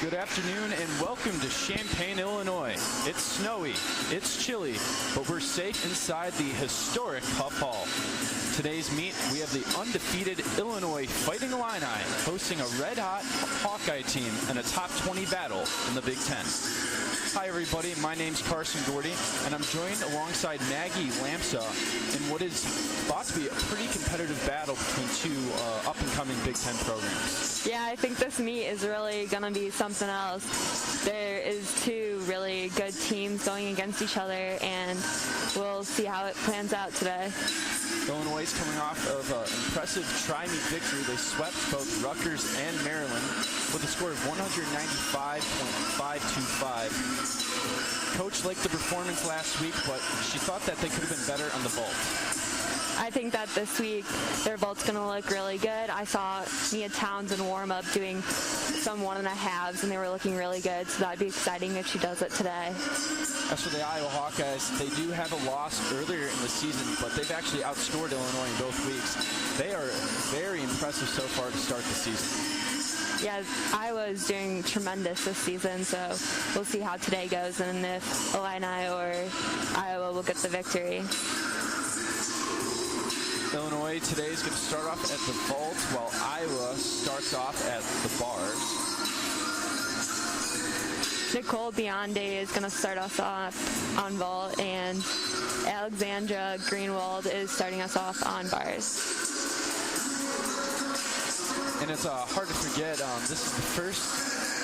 Good afternoon and welcome to Champaign, Illinois. It's snowy, it's chilly, but we're safe inside the historic Huff Hall. Today's meet, we have the undefeated Illinois Fighting Illini hosting a red-hot Hawkeye team in a top 20 battle in the Big Ten. Hi everybody, my name's Carson Gordy, and I'm joined alongside Maggie Lamsa in what is thought to be a pretty competitive battle between two up-and-coming Big Ten programs. Yeah, I think this meet is really going to be something else. There is two really good teams going against each other, and we'll see how it plans out today. Illinois is coming off of an impressive tri-meet victory. They swept both Rutgers and Maryland with a score of 195.525. Coach liked the performance last week, but she thought that they could have been better on the vault. I think that this week their vault's going to look really good. I saw Nia Townsend warm up doing some 1.5s, and they were looking really good, so that'd be exciting if she does it today. As for the Iowa Hawkeyes, they do have a loss earlier in the season, but they've actually outscored Illinois in both weeks. They are very impressive so far to start the season. Yeah, Iowa's doing tremendous this season, so we'll see how today goes and if Illini or Iowa will get the victory. Illinois today is going to start off at the vault, while Iowa starts off at the bars. Nicole Bionde is going to start us off on vault, and Alexandra Greenwald is starting us off on bars. And it's hard to forget, this is the first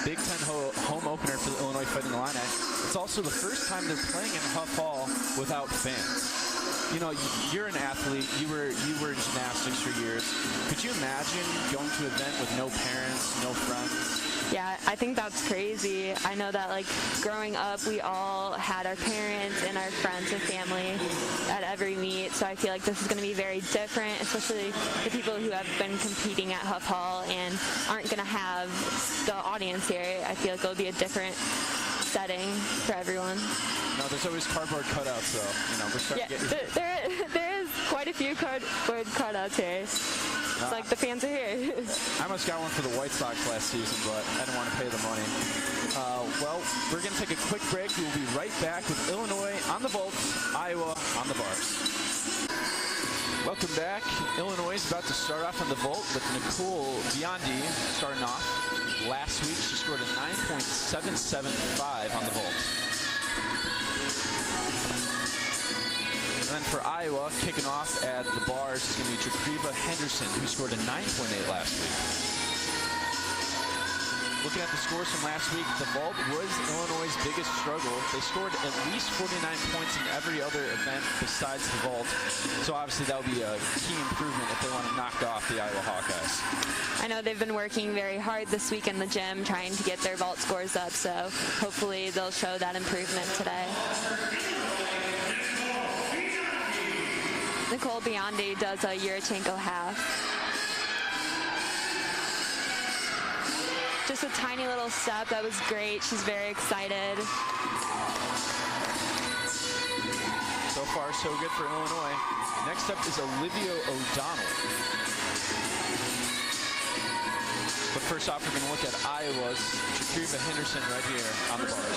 Big Ten home opener for the Illinois Fighting Illini. It's also the first time they're playing in Huff Hall without fans. You know, you're an athlete. You were in gymnastics for years. Could you imagine going to an event with no parents, no friends? Yeah, I think that's crazy. I know that, like, growing up, we all had our parents and our friends and family at every meet, so I feel like this is going to be very different, especially the people who have been competing at Huff Hall and aren't going to have the audience here. I feel like it'll be a different setting for everyone. No, there's always cardboard cutouts, though. You know, we're starting to get... There is quite a few cardboard cutouts here. It's like the fans are here. I almost got one for the White Sox last season, but I didn't want to pay the money. Well, we're going to take a quick break. We'll be right back with Illinois on the vaults, Iowa on the bars. Welcome back. Illinois is about to start off on the vault with Nicole Bionde starting off. Last week, she scored a 9.775 on the vault. And then for Iowa, kicking off at the bars is going to be Jacriva Henderson, who scored a 9.8 last week. Looking at the scores from last week, the vault was Illinois' biggest struggle. They scored at least 49 points in every other event besides the vault. So obviously that would be a key improvement if they want to knock off the Iowa Hawkeyes. I know they've been working very hard this week in the gym trying to get their vault scores up, so hopefully they'll show that improvement today. Nicole Bionde does a Yurchenko half. Just a tiny little step. That was great. She's very excited. So far, so good for Illinois. Next up is Olivia O'Donnell. But first off, we're going to look at Iowa's Jacriva Henderson right here on the bars.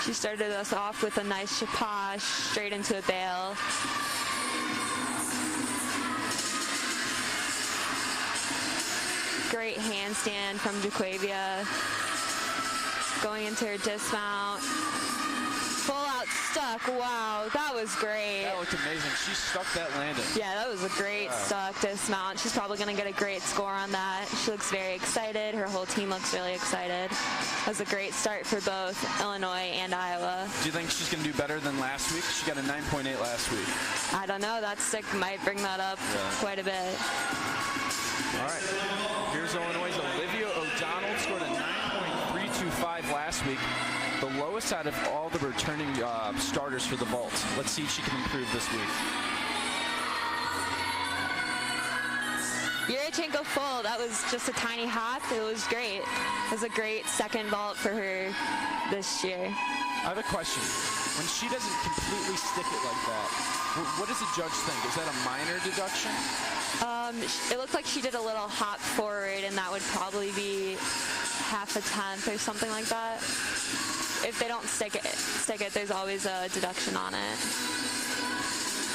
She started us off with a nice chapash straight into a bail. Great handstand from Jaquavia. Going into her dismount. Full out stuck. Wow, that was great. That looked amazing. She stuck that landing. Yeah, that was a great stuck dismount. She's probably going to get a great score on that. She looks very excited. Her whole team looks really excited. That was a great start for both Illinois and Iowa. Do you think she's going to do better than last week? She got a 9.8 last week. I don't know. That stick might bring that up quite a bit. All right. Here's Illinois' Olivia O'Donnell. Scored a 9.325 last week. The lowest out of all the returning starters for the vault. Let's see if she can improve this week. Yurchenko full. That was just a tiny hop. It was great. It was a great second vault for her this year. I have a question. When she doesn't completely stick it like that, what does the judge think? Is that a minor deduction? It looked like she did a little hop forward, and that would probably be half a tenth or something like that. If they don't stick it, there's always a deduction on it.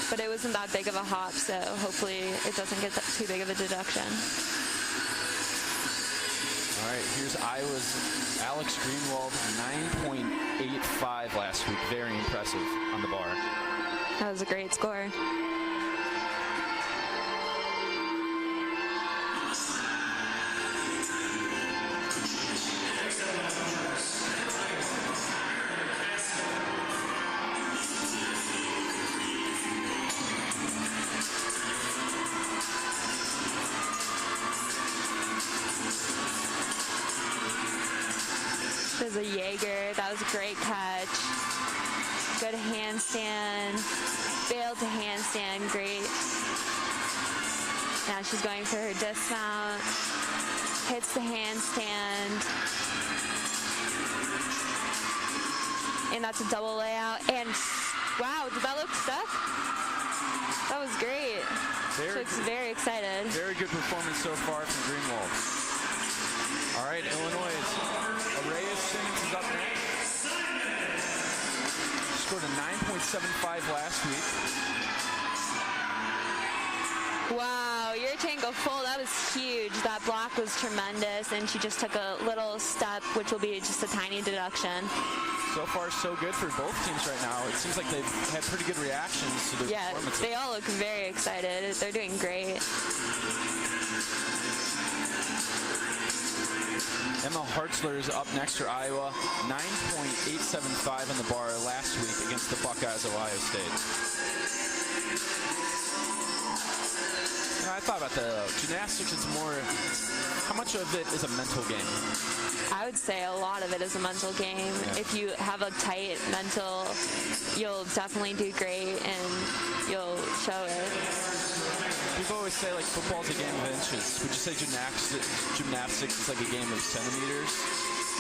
But it wasn't that big of a hop, so hopefully it doesn't get too big of a deduction. All right, here's Iowa's Alex Greenwald, 9.85 last week. Very impressive on the bar. That was a great score. There's a Jaeger. That was a great catch. Good handstand. Failed to handstand. Great. Now she's going for her dismount. Hits the handstand. And that's a double layout. And wow, did that look stuck? That was great. She looks very excited. Very good performance so far from Greenwald. All right, Illinois' Araya Simmons is up next. Scored a 9.75 last week. Wow, Yurchenko full. That was huge. That block was tremendous, and she just took a little step, which will be just a tiny deduction. So far, so good for both teams right now. It seems like they've had pretty good reactions to their performances. They all look very excited. They're doing great. Emma Hartzler is up next for Iowa, 9.875 on the bar last week against the Buckeyes of Ohio State. You know, I thought about the gymnastics. It's more, how much of it is a mental game? I would say a lot of it is a mental game. Yeah. If you have a tight mental, you'll definitely do great and you'll show it. People always say like football's a game of inches. Would you say gymnastics is like a game of centimeters?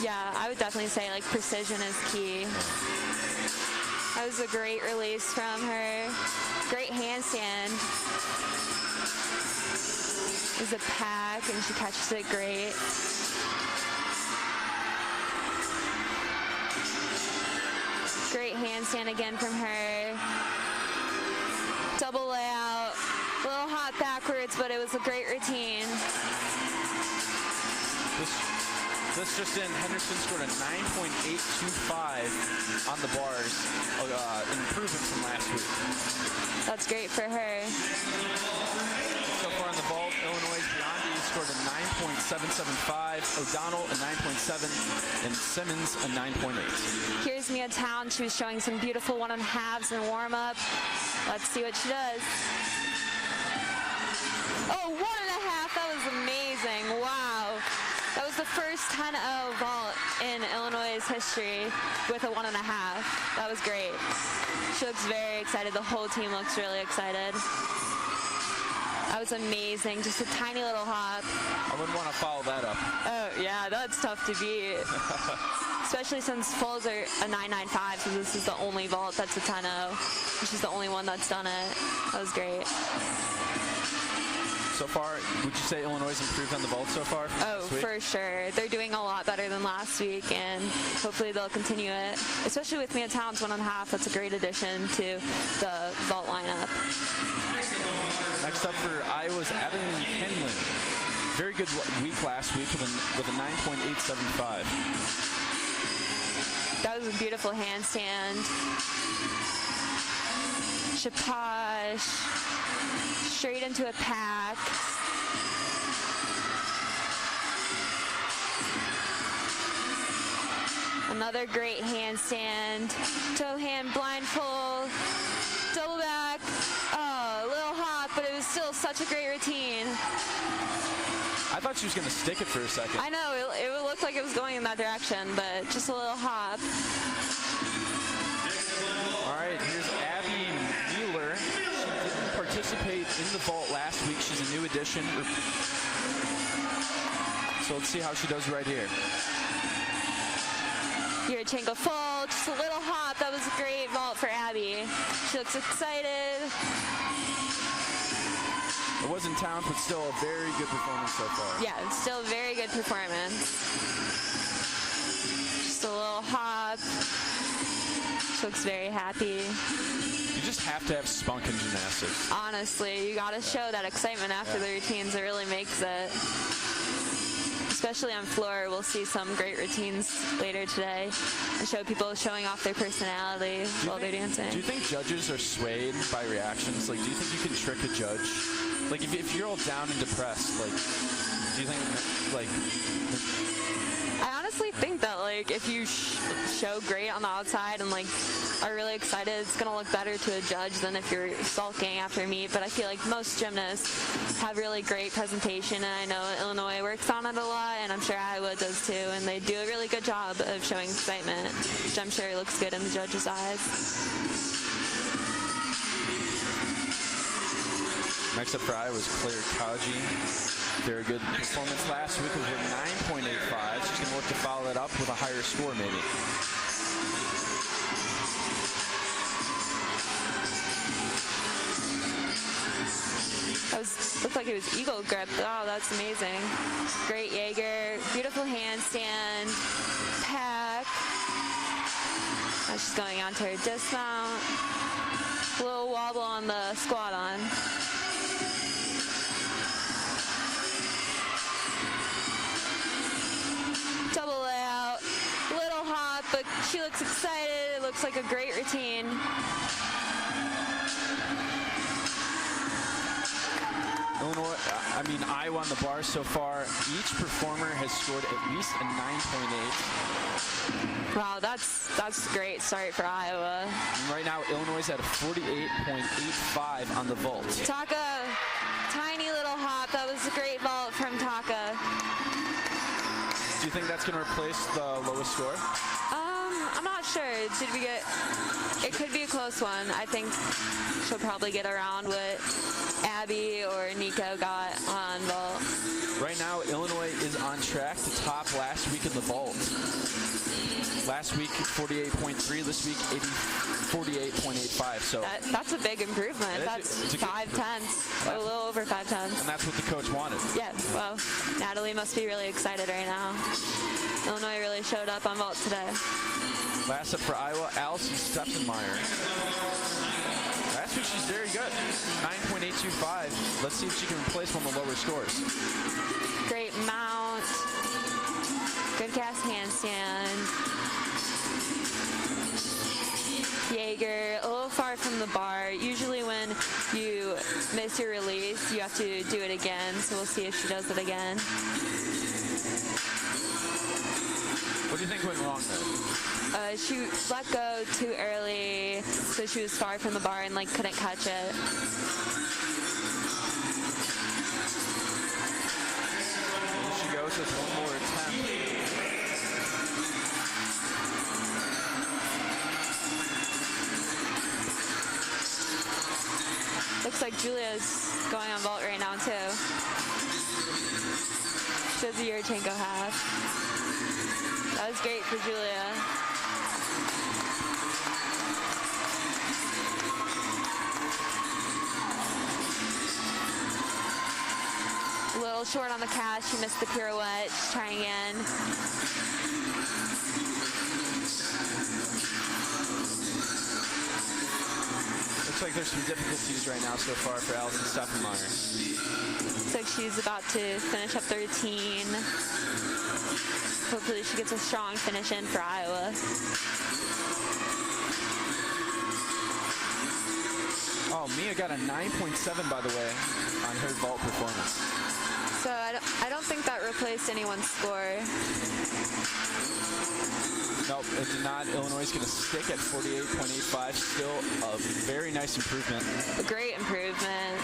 Yeah, I would definitely say like precision is key. That was a great release from her. Great handstand. It was a pack and she catches it great. Great handstand again from her. Double layout. A little hot backwards, but it was a great routine. This just in, Henderson scored a 9.825 on the bars, an improvement from last week. That's great for her. So far on the vault, Illinois' Biondi scored a 9.775, O'Donnell a 9.7, and Simmons a 9.8. Here's Mia Town. She was showing some beautiful 1.5s in warm-up. Let's see what she does. Oh, 1.5. That was amazing. Wow. That was the first 10-0 vault in Illinois' history with a 1.5. That was great. She looks very excited. The whole team looks really excited. That was amazing. Just a tiny little hop. I wouldn't want to follow that up. Oh, yeah. That's tough to beat. Especially since fulls are a 9.95, so this is the only vault that's a 10-0. She's the only one that's done it. That was great. So far, would you say Illinois improved on the vault so far? Oh, for sure. They're doing a lot better than last week, and hopefully they'll continue it. Especially with Mia Town's 1.5, that's a great addition to the vault lineup. Next up for Iowa's Adeline Kenlin. Very good week last week with a 9.875. That was a beautiful handstand. Chapash. Straight into a pack. Another great handstand. Toe hand blindfold. Double back. Oh, a little hop, but it was still such a great routine. I thought she was going to stick it for a second. I know, it looked like it was going in that direction, but just a little hop. All right, here's Abby Mueller. She didn't participate in the vault last week. She's a new addition. So let's see how she does right here. Yurchenko full, just a little hop. That was a great vault for Abby. She looks excited. It wasn't talent, but still a very good performance so far. Yeah, still a very good performance. Just a little hop. She looks very happy. You just have to have spunk in gymnastics. Honestly, you gotta show that excitement after the routines. It really makes it. Especially on floor, we'll see some great routines later today and show people showing off their personality while they're dancing. Do you think judges are swayed by reactions? Like, do you think you can trick a judge? Like, if you're all down and depressed, like, do you think, like... I honestly think that, like, if you show great on the outside and, like, are really excited, it's going to look better to a judge than if you're sulking after a meet. But I feel like most gymnasts have really great presentation, and I know Illinois works on it a lot, and I'm sure Iowa does too, and they do a really good job of showing excitement, which I'm sure looks good in the judges' eyes. Next up for Iowa is Claire Kaji. Very good performance last week with her 9.85. She's going to look to follow that up with a higher score maybe. Looked like it was eagle grip. Oh, that's amazing. Great Jaeger. Beautiful handstand. Pack. Now she's going on to her dismount. A little wobble on the squat on. Double layout. Little hop, but she looks excited. It looks like a great routine. Iowa on the bar so far. Each performer has scored at least a 9.8. Wow, that's a great start for Iowa. And right now, Illinois is at a 48.85 on the vault. Taka, tiny little hop. That was a great vault from Taka. Do you think that's going to replace the lowest score? I'm not sure. Did we get? It could be a close one. I think she'll probably get around what Abby or Nico got on vault. Right now, Illinois is on track to top last week in the vault. Last week, 48.3. This week, 48.85. So that's a big improvement. That's 5/10, a little over 5/10. And that's what the coach wanted. Yeah. Well, Natalie must be really excited right now. Illinois really showed up on vault today. Last up for Iowa, Allison Steffenmeyer. Last week she's very good, 9.825. Let's see if she can replace one of the lower scores. Great mount, good cast handstand. Jaeger, a little far from the bar. Usually when you miss your release, you have to do it again, so we'll see if she does it again. What do you think went wrong there? She let go too early, so she was far from the bar and couldn't catch it. Here she goes with one more attempt. Looks like Julia's going on vault right now too. She does a Yurchenko half. That was great for Julia. A little short on the cast. She missed the pirouette. She's trying again. Looks like there's some difficulties right now so far for Allison Steffenmeyer. Looks like she's about to finish up the routine. Hopefully she gets a strong finish in for Iowa. Oh, Mia got a 9.7, by the way, on her vault performance. So I don't think that replaced anyone's score. Nope, it did not. Illinois is going to stick at 48.85. Still a very nice improvement. A great improvement.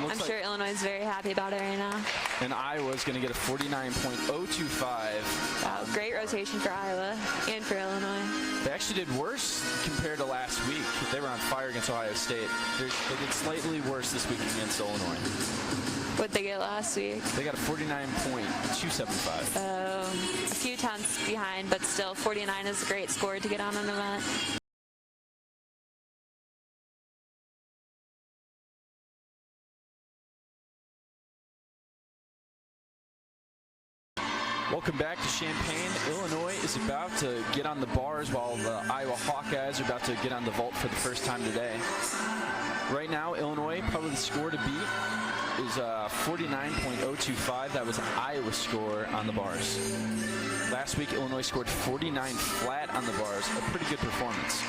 I'm sure Illinois is very happy about it right now. And Iowa is going to get a 49.025. Wow, great rotation for Iowa and for Illinois. They actually did worse compared to last week. They were on fire against Ohio State. They did slightly worse this week against Illinois. What'd they get last week? They got a 49.275. A few tenths behind, but still 49 is a great score to get on an event. Welcome back to Champaign. Illinois is about to get on the bars while the Iowa Hawkeyes are about to get on the vault for the first time today. Right now, Illinois, probably the score to beat is 49.025. That was Iowa's score on the bars. Last week, Illinois scored 49 flat on the bars. A pretty good performance.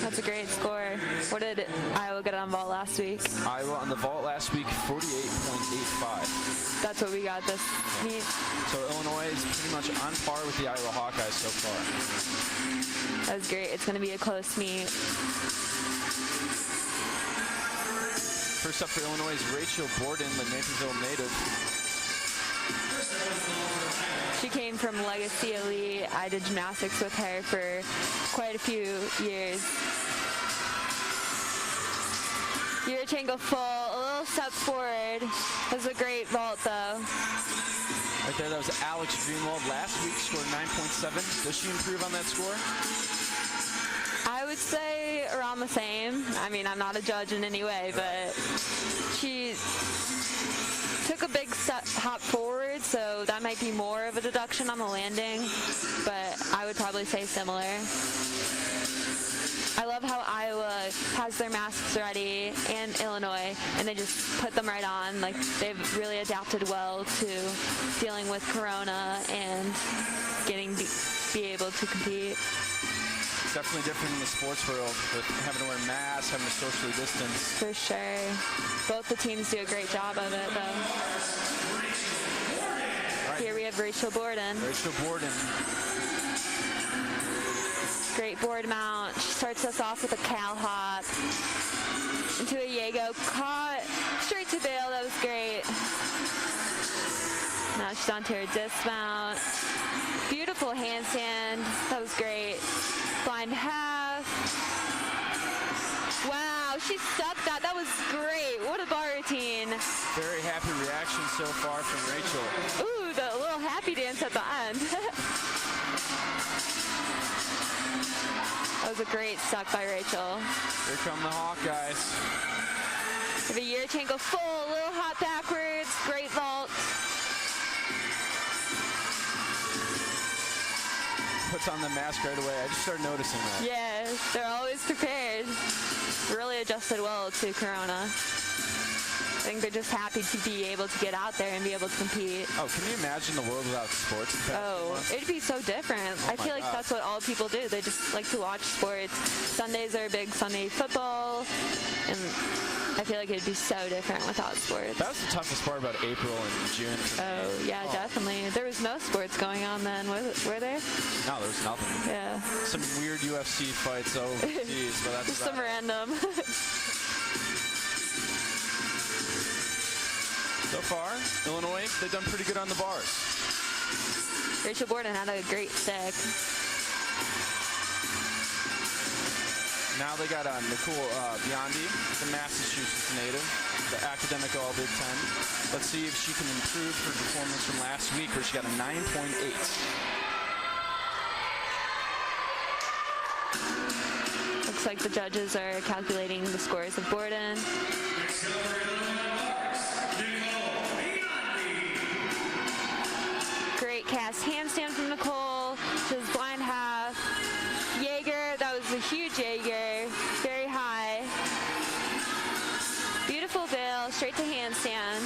That's a great score. What did Iowa get on vault last week? Iowa on the vault last week, 48.85. That's what we got this meet. So Illinois is pretty much on par with the Iowa Hawkeyes so far. That was great. It's going to be a close meet. First up for Illinois is Rachel Borden, the Naperville native. She came from Legacy Elite. I did gymnastics with her for quite a few years. Yurchenko full, a little step forward. That was a great vault though. Right there, that was Alex Greenwald. Last week scored 9.7. Does she improve on that score? I would say around the same. I mean, I'm not a judge in any way, but she took a big hop forward, so that might be more of a deduction on the landing, but I would probably say similar. I love how Iowa has their masks ready and Illinois, and they just put them right on. Like, they've really adapted well to dealing with Corona and be able to compete. It's definitely different in the sports world with having to wear masks, having to socially distance. For sure. Both the teams do a great job of it, though. Right. Here we have Rachel Borden. Rachel Borden. Great board mount. She starts us off with a cow hop into a Yago. Caught straight to bail. That was great. Now she's onto her dismount. Beautiful handstand. That was great. Blind half. Wow, she stuck that. That was great. What a bar routine. Very happy reaction so far from Rachel. Ooh, the little happy dance at the end. That was a great stuck by Rachel. Here come the Hawkeyes. The Yurchenko full, little hop backwards, great vault. Puts on the mask right away. I just started noticing that. Yeah, they're always prepared. Really adjusted well to Corona. I think they're just happy to be able to get out there and be able to compete. Oh, can you imagine the world without sports? Oh, it'd be so different. I feel like that's what all people do. They just like to watch sports. Sundays are big Sunday football, and I feel like it'd be so different without sports. That was the toughest part about April and June. Oh, yeah, definitely. There was no sports going on then, were there? No, there was nothing. Yeah. Some weird UFC fights overseas, but that's just some random. So far, Illinois, they've done pretty good on the bars. Rachel Borden had a great stick. Now they got Nicole Biondi, the Massachusetts native, the academic All Big Ten. Let's see if she can improve her performance from last week where she got a 9.8. Looks like the judges are calculating the scores of Borden. Great cast handstand from Nicole. She was blind half. Jaeger, that was a huge Jaeger. Very high. Beautiful veil, straight to handstand.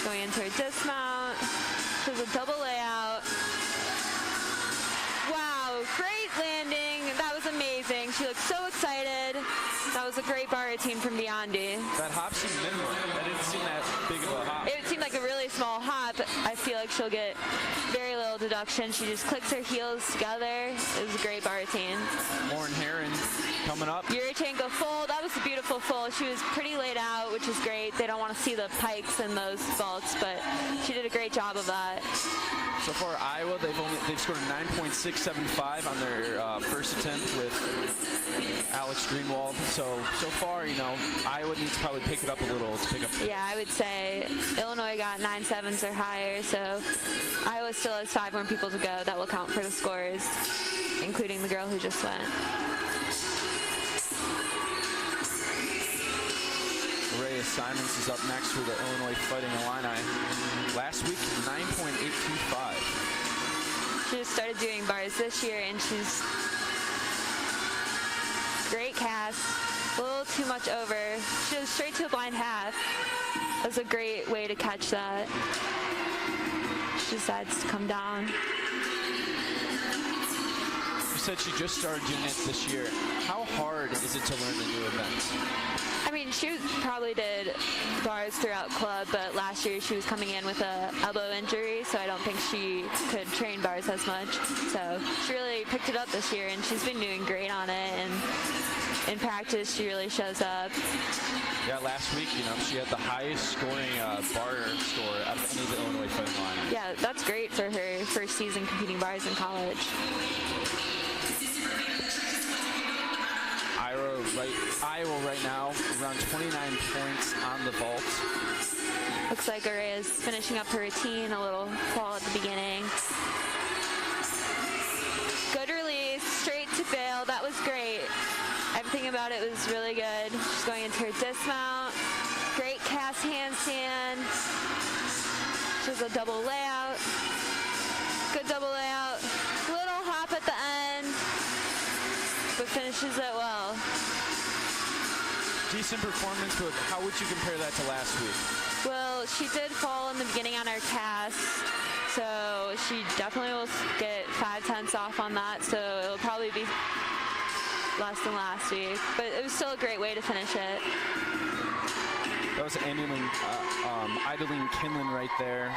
Going into her dismount. She has a double layout. Wow, great landing. That was amazing. She looked so excited. That was a great bar routine from Biondi. That hop seemed minimal. That didn't seem that big of a hop. It seemed like a really small hop. I feel like she'll get very little deduction. She just clicks her heels together. It was a great bar routine. Lauren Heron coming up. Yurchenko full. That was a beautiful full. She was pretty laid out, which is great. They don't want to see the pikes in those vaults, but she did a great job of that. So far, Iowa, they've scored a 9.675 on their first attempt with Alex Greenwald. So far, Iowa needs to probably pick it up a little to pick up. Yeah, I would say Illinois got 9.7s or higher, so Iowa still has 5 more people to go. That will count for the scores, including the girl who just went. Rhea Simons is up next for the Illinois Fighting Illini. Last week, 9.825. She just started doing bars this year, and she's great cast, a little too much over. She goes straight to a blind half. That's a great way to catch that. She decides to come down. You said she just started doing it this year. How hard is it to learn the new events? I mean, she probably did bars throughout club, but last year she was coming in with a elbow injury, so I don't think she could train bars as much. So she really picked it up this year, and she's been doing great on it. And in practice, she really shows up. Yeah, last week, she had the highest scoring bar score out of any of the Illinois Fighting Illini. Yeah, that's great for her first season competing bars in college. Iowa right now, around 29 points on the vault. Looks like Araya is finishing up her routine, a little fall at the beginning. Good release, straight to bail, that was great. Everything about it was really good. She's going into her dismount. Great cast handstand. She has a double layout. Good double layout. Little hop at the end, but finishes it well. Decent performance, but how would you compare that to last week? Well, she did fall in the beginning on her cast, so she definitely will get 5/10 off on that, so it'll probably be less than last week, but it was still a great way to finish it. That was Idaline Kinlan right there.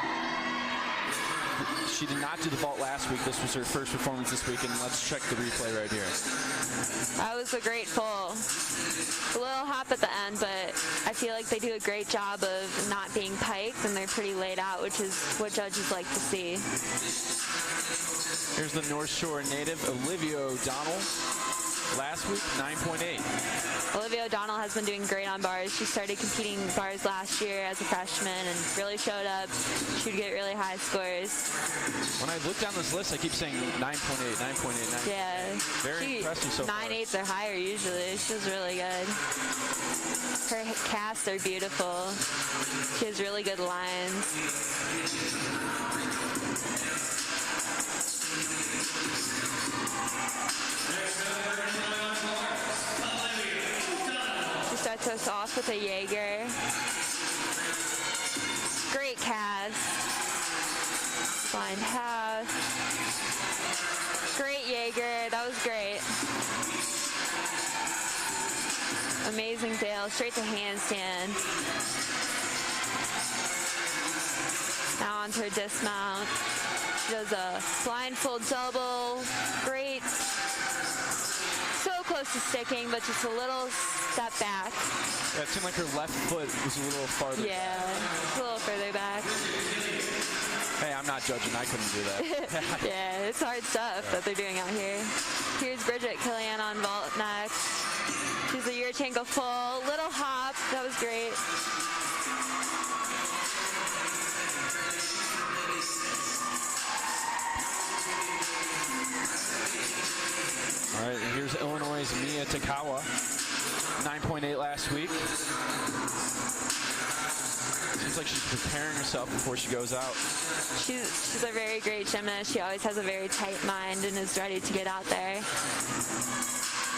She did not do the vault last week. This was her first performance this week, and let's check the replay right here. That was a great full. A little hop at the end, but I feel like they do a great job of not being piked, and they're pretty laid out, which is what judges like to see. Here's the North Shore native, Olivia O'Donnell. Last week, 9.8. Olivia O'Donnell has been doing great on bars. She started competing bars last year as a freshman and really showed up. She would get really high scores. When I look down this list, I keep saying 9.8, 9.8, 9.8. Yeah. Very impressive so far. 9.8s or higher usually. She was really good. Her casts are beautiful. She has really good lines. She starts us off with a Jaeger. Great cast. Blind half. Great Jaeger. That was great. Amazing bail. Straight to handstand. Now onto her dismount. She does a blindfold double. Great. So close to sticking, but just a little step back. Yeah, it seemed like her left foot was a little farther back. A little further back. Hey, I'm not judging. I couldn't do that. Yeah, it's hard stuff that they're doing out here. Here's Bridget Killian on vault next. She's a Yurchenko full. Little hop. That was great. All right, and here's Illinois' Mia Takawa. 9.8 last week. Seems like she's preparing herself before she goes out. She's a very great gymnast. She always has a very tight mind and is ready to get out there.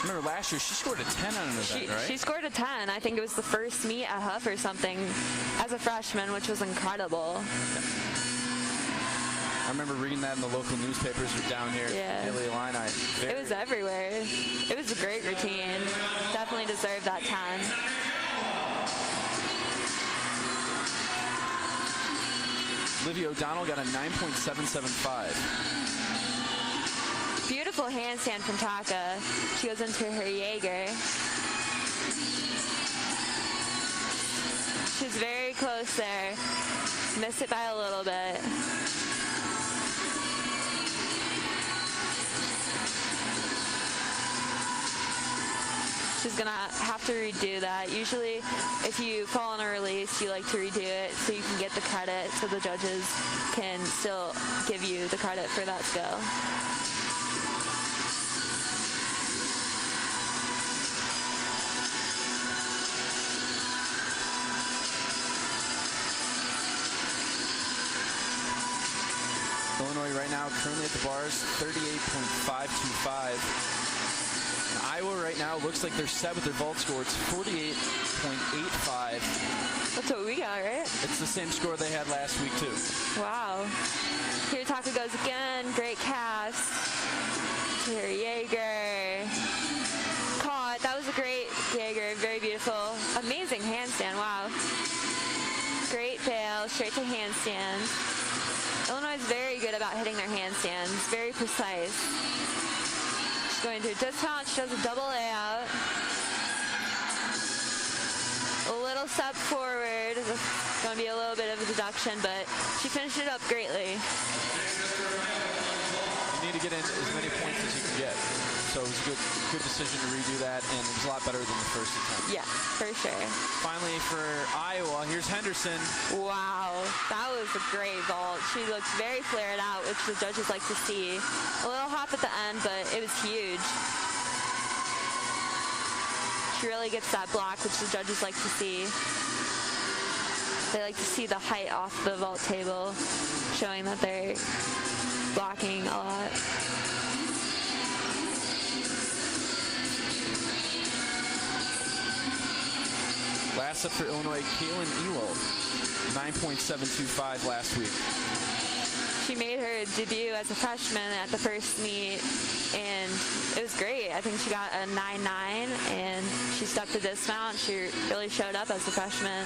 Remember last year, she scored a 10 on an event, right? She scored a 10. I think it was the first meet at Huff or something as a freshman, which was incredible. I remember reading that in the local newspapers down here. Yeah. Daily Illini. It was everywhere. It was a great routine. Definitely deserved that 10. Olivia O'Donnell got a 9.775. Beautiful handstand from Taka. She goes into her Jaeger. She's very close there. Missed it by a little bit. She's gonna have to redo that. Usually, if you fall on a release, you like to redo it so you can get the credit, so the judges can still give you the credit for that skill. Illinois right now currently at the bars, 38.525. Iowa right now looks like they're set with their vault score. It's 48.85. That's what we got, right? It's the same score they had last week, too. Wow. Here Taka goes again. Great cast. Here Jaeger. Caught. That was a great Jaeger. Very beautiful. Amazing handstand. Wow. Great fail. Straight to handstand. Illinois is very good about hitting their handstands. Very precise. She's going to dismount. She does a double layout. A little step forward. It's going to be a little bit of a deduction, but she finished it up greatly. You need to get in as many points as you can get. So it was a good decision to redo that, and it was a lot better than the first attempt. Yeah, for sure. Finally, for Iowa, here's Henderson. Wow, that was a great vault. She looks very flared out, which the judges like to see. A little hop at the end, but it was huge. She really gets that block, which the judges like to see. They like to see the height off the vault table, showing that they're blocking a lot. Last up for Illinois, Kaylin Ewald, 9.725 last week. She made her debut as a freshman at the first meet, and it was great. I think she got a 9.9, and she stepped to dismount. She really showed up as a freshman.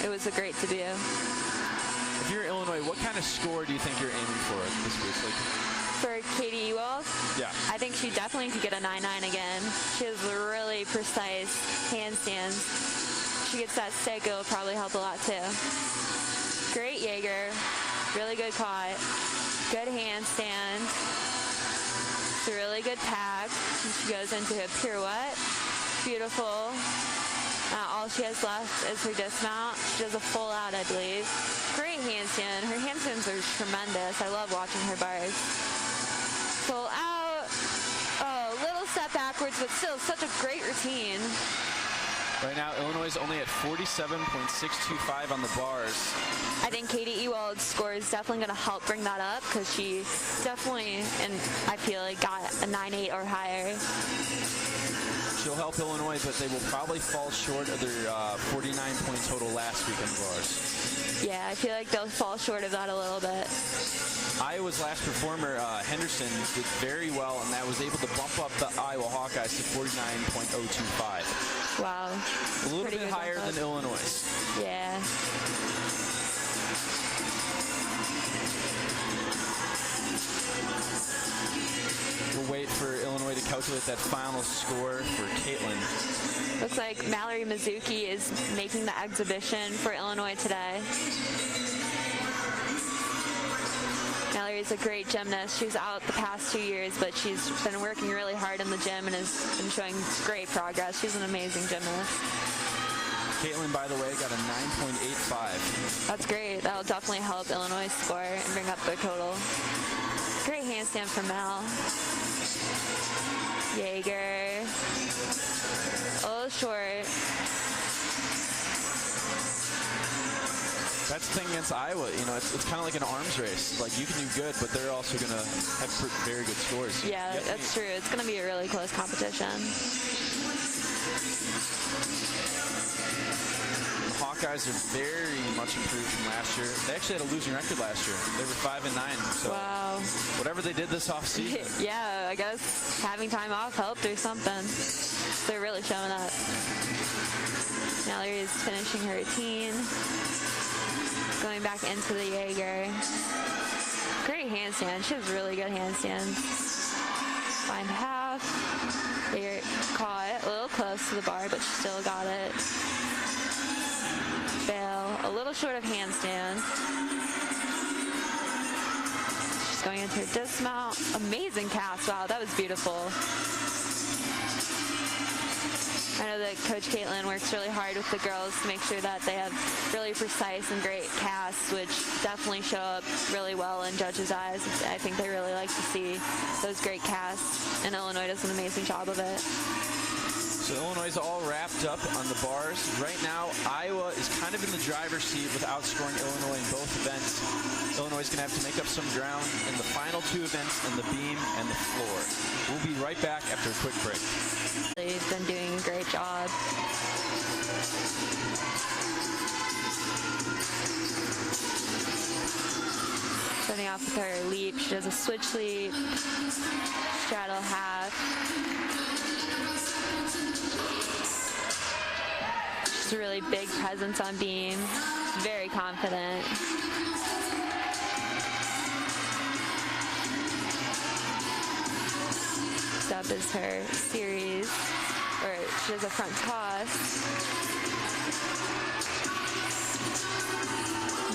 It was a great debut. If you're Illinois, what kind of score do you think you're aiming for this week? For Katie Ewald? Yeah. I think she definitely could get a 9.9 again. She has really precise handstands. She gets that stick, it'll probably help a lot too. Great Jaeger, really good caught, good handstand. It's a really good pack. And she goes into a pirouette, beautiful. All she has left is her dismount. She does a full out, I believe. Great handstand. Her handstands are tremendous. I love watching her bars. Full out. Oh, little step backwards, but still such a great routine. Right now, Illinois is only at 47.625 on the bars. I think Katie Ewald's score is definitely going to help bring that up, because she definitely, and I feel like, got a 9.8 or higher. She'll help Illinois, but they will probably fall short of their 49-point total last week on the bars. Yeah, I feel like they'll fall short of that a little bit. Iowa's last performer, Henderson, did very well, and that was able to bump up the Iowa Hawkeyes to 49.025. Wow. A little bit higher than Illinois. Yeah. We'll wait for Illinois to calculate that final score for Caitlin. Looks like Mallory Mizuki is making the exhibition for Illinois today. Mallory is a great gymnast. She's out the past 2 years, but she's been working really hard in the gym and has been showing great progress. She's an amazing gymnast. Caitlin, by the way, got a 9.85. That's great. That'll definitely help Illinois score and bring up their total. Great handstand from Mel. Jaeger. A little short. That's the thing against Iowa. You know, it's kind of like an arms race. Like, you can do good, but they're also going to have very good scores. Yeah, that's true. It's going to be a really close competition. The Hawkeyes are very much improved from last year. They actually had a losing record last year. They were 5-9. So wow. Whatever they did this offseason. Yeah, I guess having time off helped or something. They're really showing up. Mallory is finishing her routine. Going back into the Jaeger. Great handstand. She has really good handstands. Find half. Jaeger caught a little close to the bar, but she still got it. Fail. A little short of handstand. She's going into her dismount. Amazing cast. Wow, that was beautiful. I know that Coach Caitlin works really hard with the girls to make sure that they have really precise and great casts, which definitely show up really well in judges' eyes. I think they really like to see those great casts, and Illinois does an amazing job of it. So Illinois is all wrapped up on the bars. Right now, Iowa is kind of in the driver's seat with outscoring Illinois in both events. Illinois is going to have to make up some ground in the final two events in the beam and the floor. We'll be right back after a quick break. They've been doing a great job. Starting off with her leap, she does a switch leap, straddle half. She's a really big presence on beam, very confident. Next up is her series, where she does a front toss.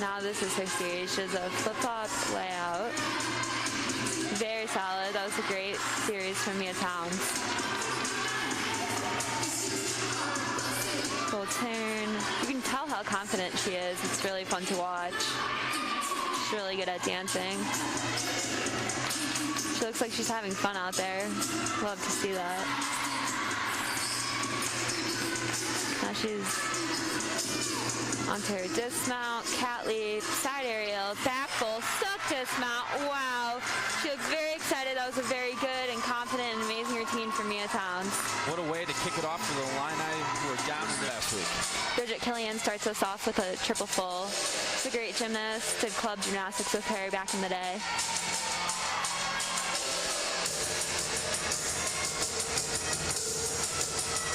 Now this is her series. She does a flip-flop layout. Very solid. That was a great series from Mia Towns. Full turn. You can tell how confident she is. It's really fun to watch. She's really good at dancing. She looks like she's having fun out there. Love to see that. Now she's onto her dismount, cat leap, side aerial, back full, stuck dismount. Wow. She looks very excited. That was a very good and confident and amazing routine for Mia Towns. What a way to kick it off for the Illini who were down last week. Bridget Killian starts us off with a triple full. She's a great gymnast. Did club gymnastics with her back in the day.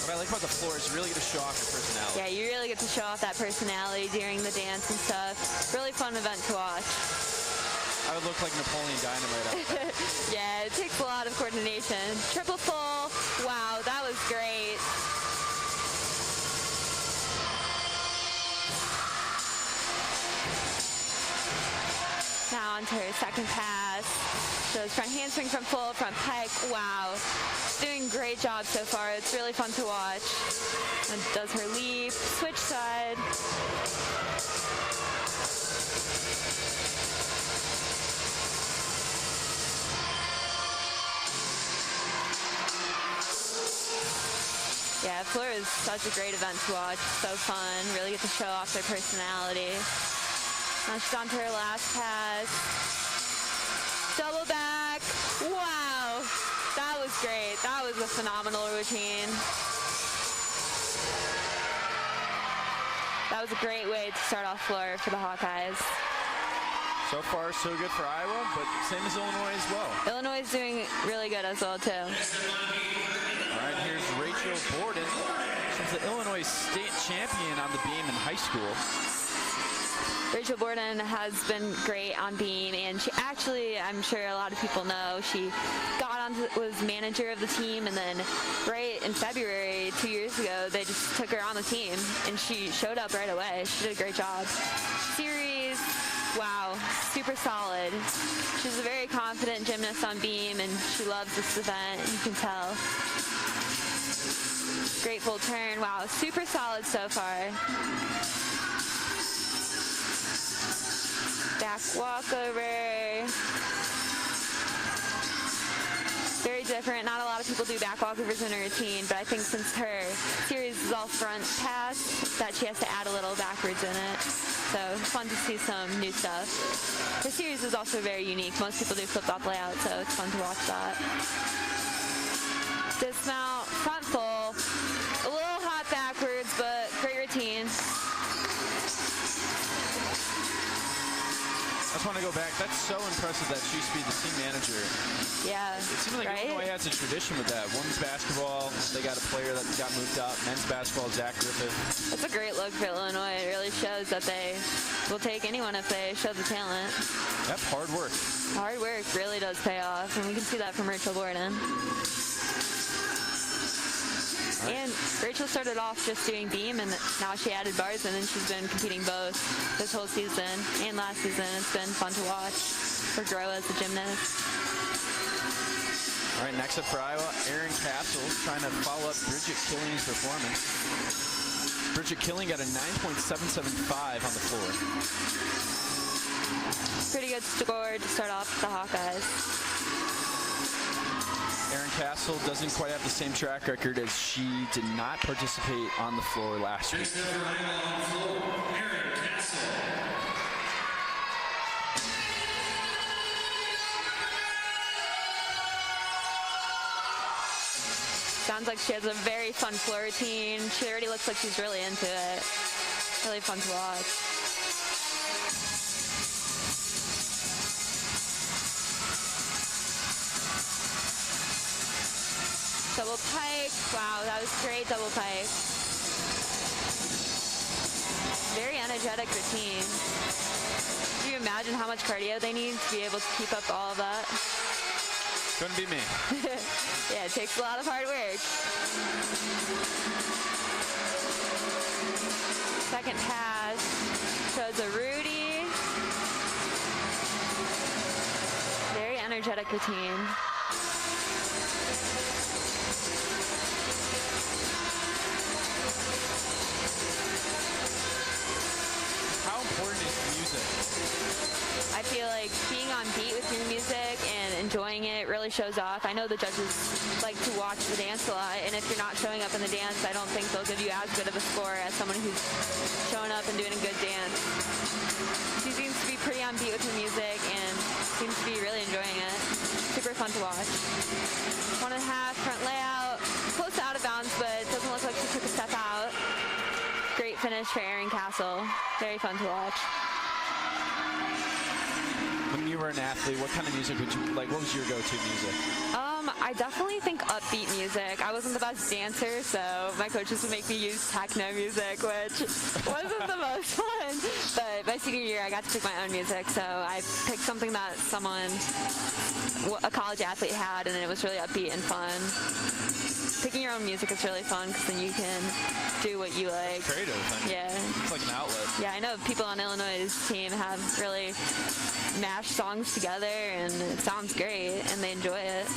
What I like about the floor is you really get to show off your personality. Yeah, you really get to show off that personality during the dance and stuff. Really fun event to watch. I would look like Napoleon Dynamite out there. Yeah, it takes a lot of coordination. Triple full. Wow, that was great. Now onto her second pass. Shows front handspring, front full, front pike. Wow. She's doing a great job so far. It's really fun to watch. And does her leap, switch side. Yeah, floor is such a great event to watch. So fun. Really get to show off their personality. Now she's on to her last pass. Double back. Wow. That was great. That was a phenomenal routine. That was a great way to start off floor for the Hawkeyes. So far, so good for Iowa, but same as Illinois as well. Illinois is doing really good as well, too. All right, here's Rachel Borden. She's the Illinois state champion on the beam in high school. Rachel Borden has been great on beam, and she actually, I'm sure a lot of people know, she was manager of the team, and then right in February 2 years ago, they just took her on the team, and she showed up right away. She did a great job. Series, wow, super solid. She's a very confident gymnast on beam, and she loves this event, you can tell. Great full turn, wow, super solid so far. Back walkover. Very different. Not a lot of people do back walkovers in her routine, but I think since her series is all front pass, that she has to add a little backwards in it. So it's fun to see some new stuff. Her series is also very unique. Most people do flip-flop layout, so it's fun to watch that. Dismount, front full. A little hot backwards, but great routine. That's just want to go back. That's so impressive that she used to be the team manager. Yeah, It seems like right? Illinois has a tradition with that. Women's basketball, they got a player that got moved up. Men's basketball, Zach Griffith. It's a great look for Illinois. It really shows that they will take anyone if they show the talent. Yep, hard work. Hard work really does pay off, and we can see that from Rachel Gordon. And Rachel started off just doing beam, and now she added bars, and then she's been competing both this whole season and last season. It's been fun to watch her grow as a gymnast. All right, next up for Iowa, Erin Castle trying to follow up Bridget Killing's performance. Bridget Killing got a 9.775 on the floor. Pretty good score to start off the Hawkeyes. Erin Castle doesn't quite have the same track record as she did not participate on the floor last week. Sounds like she has a very fun floor routine. She already looks like she's really into it. Really fun to watch. Double pike. Wow, that was great double pike. Very energetic routine. Do you imagine how much cardio they need to be able to keep up all of that? Couldn't be me. Yeah, it takes a lot of hard work. Second pass shows a Rudy. Very energetic routine. How important is music? I feel like being on beat with your music and enjoying it really shows off. I know the judges like to watch the dance a lot, and if you're not showing up in the dance, I don't think they'll give you as good of a score as someone who's showing up and doing a good dance. She seems to be pretty on beat with her music and seems to be really enjoying it. Super fun to watch. 1.5 front layout, close to out of bounds, but it doesn't look like she took a step out. Great finish for Erin Castle. Very fun to watch. When you were an athlete, what kind of music would you like? What was your go-to music? I definitely think upbeat music. I wasn't the best dancer, so my coaches would make me use techno music, which wasn't the most fun. But my senior year, I got to pick my own music, so I picked something that a college athlete had, and it was really upbeat and fun. Picking your own music is really fun because then you can do what you like. Creative. Yeah. It's like an outlet. Yeah, I know people on Illinois' team have really mashed songs together, and it sounds great, and they enjoy it.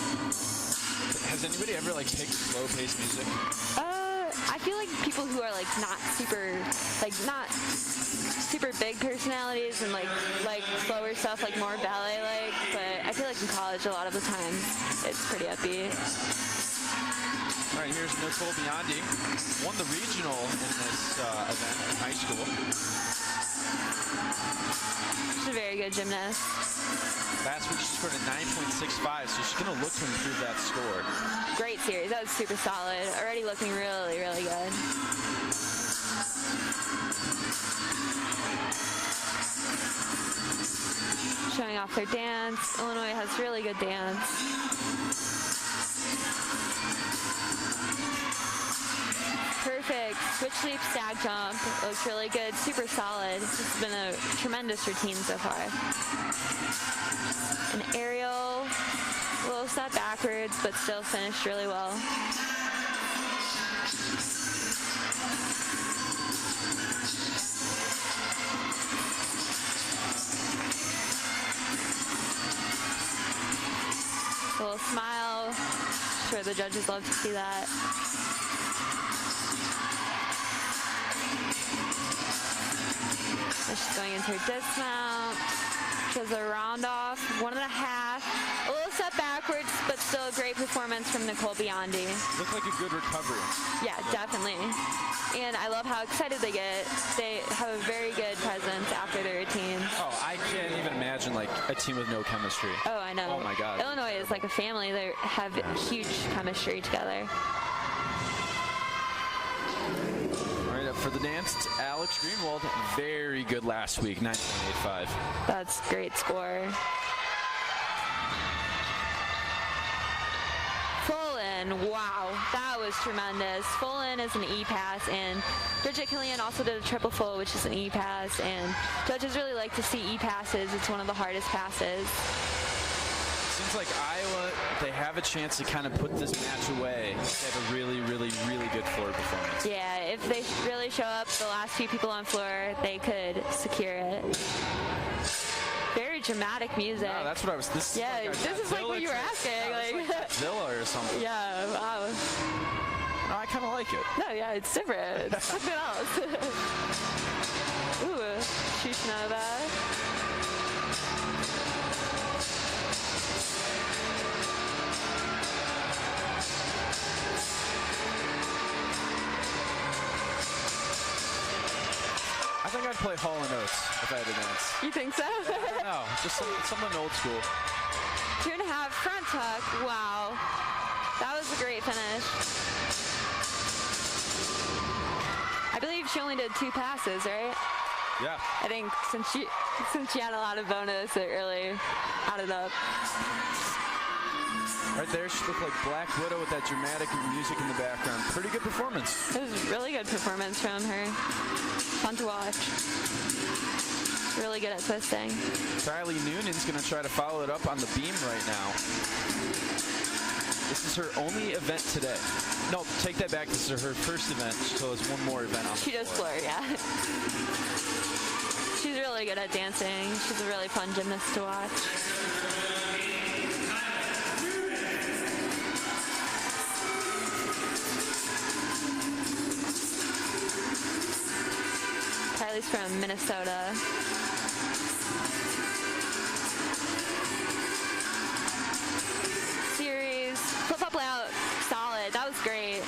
Has anybody ever like picked slow-paced music? I feel like people who are like not super big personalities and like slower stuff, like more ballet-like. But I feel like in college, a lot of the time, it's pretty upbeat. All right, here's Nicole Biondi. Won the regional in this event in high school. She's a very good gymnast. Last week she scored a 9.65, so she's going to look to improve that score. Great series. That was super solid. Already looking really, really good. Showing off their dance. Illinois has really good dance. Perfect. Switch leap, stag jump. Looks really good. Super solid. This has been a tremendous routine so far. An aerial, a little step backwards, but still finished really well. A little smile. I'm sure the judges love to see that. She's going into her dismount. She has a round off, 1.5. A little step backwards, but still a great performance from Nicole Biondi. Looked like a good recovery. Yeah, definitely. And I love how excited they get. They have a very good presence after their routine. Oh, I can't even imagine like a team with no chemistry. Oh, I know. Oh my God. Illinois is like a family. They have huge chemistry together. All right, up for the dance, it's Alex Greenwald. Very good last week, 9.85. That's a great score. Full in, wow, that was tremendous. Full in is an E-pass, and Bridget Killian also did a triple full, which is an E-pass, and judges really like to see E-passes. It's one of the hardest passes. Seems like Iowa, they have a chance to kind of put this match away. They have a really, really, really good floor performance. Yeah, if they really show up, the last few people on floor, they could secure it. Very dramatic music. Wow, that's what I was. This is like what you were asking. Like Godzilla or something. Yeah, wow. No, I kind of like it. No, yeah, it's different. It's something else. Ooh, Shushnova. I think I'd play Hall & Oates if I had to dance. You think so? I don't know, just something old school. 2.5 front tuck. Wow, that was a great finish. I believe she only did 2 passes, right? Yeah. I think since she had a lot of bonus, it really added up. Right there, she looked like Black Widow with that dramatic music in the background. Pretty good performance. It was a really good performance from her. Fun to watch. Really good at twisting. Kylie Noonan's going to try to follow it up on the beam right now. This is her only event today. No, take that back. This is her first event. So it's one more event on the She does floor, yeah. She's really good at dancing. She's a really fun gymnast to watch. Kylie's from Minnesota. Series, flip-flop layout, solid. That was great.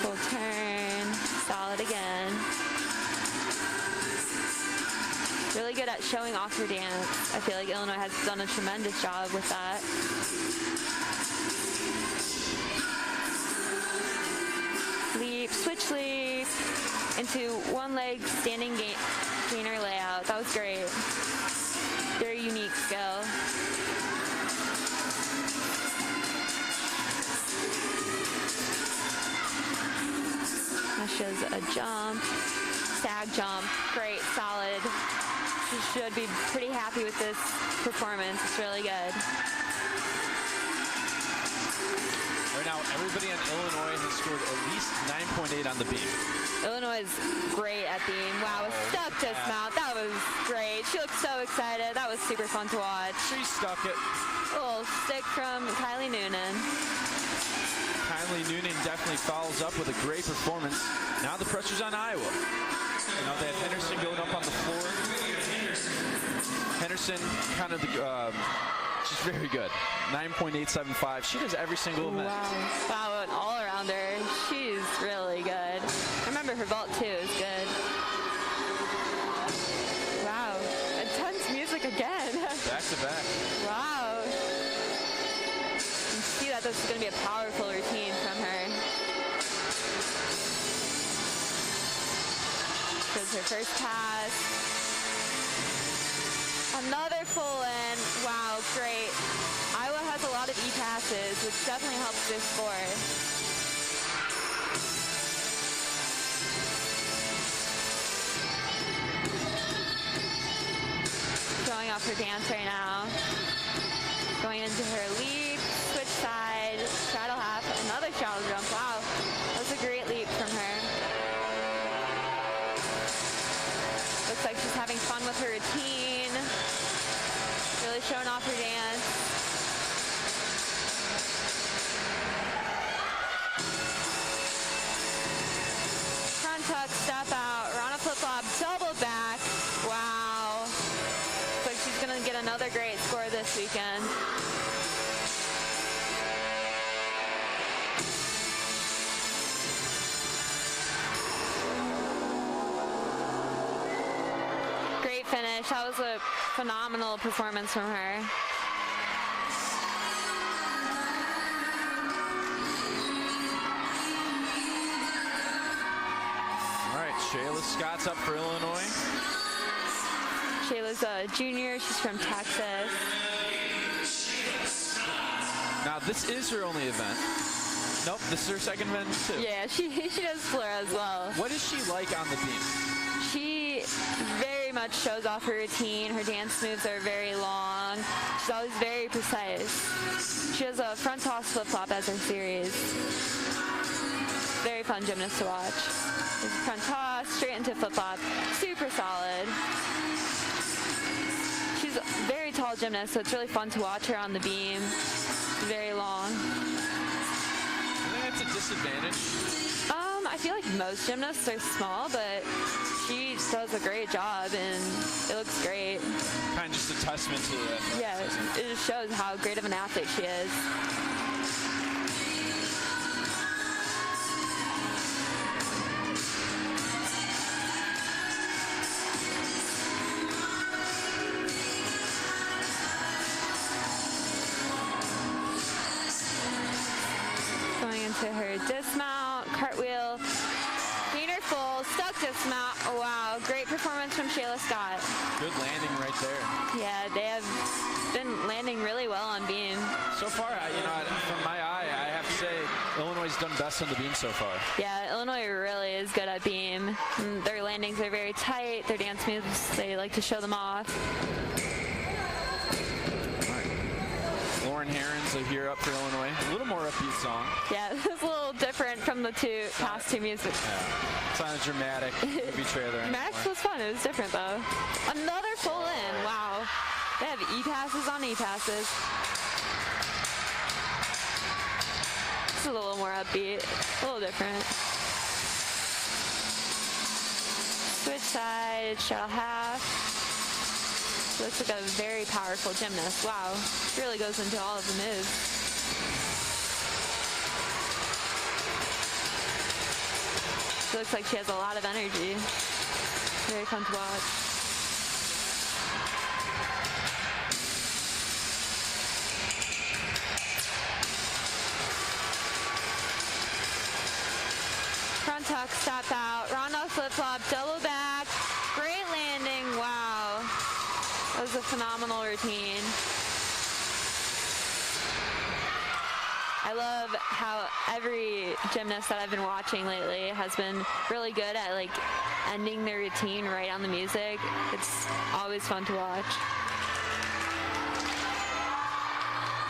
Full turn, solid again. Really good at showing off her dance. I feel like Illinois has done a tremendous job with that. Leap, switch leap into one leg standing gainer layout. That was great. Very unique skill. Now she does a jump, sag jump, great, solid. She should be pretty happy with this performance. It's really good. Right now, everybody in Illinois has scored at least 9.8 on the beam. Illinois is great at beam. Wow, a stuck dismount. That was great. She looked so excited. That was super fun to watch. She stuck it. A little stick from Kylie Noonan. Kylie Noonan definitely follows up with a great performance. Now the pressure's on Iowa. You know, they have Henderson going up on the floor. Henderson kind of she's very good. 9.875. She does every single event. Wow, an all-arounder. She's really good. I remember her vault too is good. Wow, intense music again. Back to back. Wow. You can see that this is going to be a powerful routine from her. This is her first pass. Another full in. Wow, great. Iowa has a lot of E-passes, which definitely helps their score. Showing off her dance right now. Going into her leap, switch side, straddle half, another straddle jump. Wow, that was a great leap from her. Looks like she's having fun with her routine. Really showing off her dance. Front tuck, step out, Rana flip-flop, double back. Wow. Looks like she's gonna get another great score this weekend. Great finish. That was a phenomenal performance from her. Shayla Scott's up for Illinois. Shayla's a junior. She's from Texas. Now, this is her only event. Nope, this is her second event, too. Yeah, she does floor as well. What is she like on the beam? She very much shows off her routine. Her dance moves are very long. She's always very precise. She has a front toss flip-flop as her series. Very fun gymnast to watch. Front toss, straight into flip-flop. Super solid. She's a very tall gymnast, so it's really fun to watch her on the beam. Very long. I think that's a disadvantage. I feel like most gymnasts are small, but she does a great job, and it looks great. Kind of just a testament to that. Yeah, it just shows how great of an athlete she is. Going into her dismount, cartwheel, gainer full, stuck dismount. Oh, wow, great performance from Shayla Scott. Good landing right there. Yeah, they have been landing really well on beam. So far, from my eye, I have to say Illinois has done best on the beam so far. Yeah, Illinois really is good at beam. And their landings are very tight. Their dance moves, they like to show them off. Lauren Herons here up for Illinois. A little more upbeat song. Yeah, it's a little different from the past two music. Yeah. It's not a dramatic movie trailer anymore. Max was fun. It was different, though. Another full in. Wow. They have E-passes on E-passes. This is a little more upbeat. A little different. Switch side, shuttle half. Looks like a very powerful gymnast. Wow. She really goes into all of the moves. She looks like she has a lot of energy. Very fun to watch. Front tuck, stop out, roundhouse flip flop, double back, great landing. Wow. That was a phenomenal routine. I love how every gymnast that I've been watching lately has been really good at ending their routine right on the music. It's always fun to watch.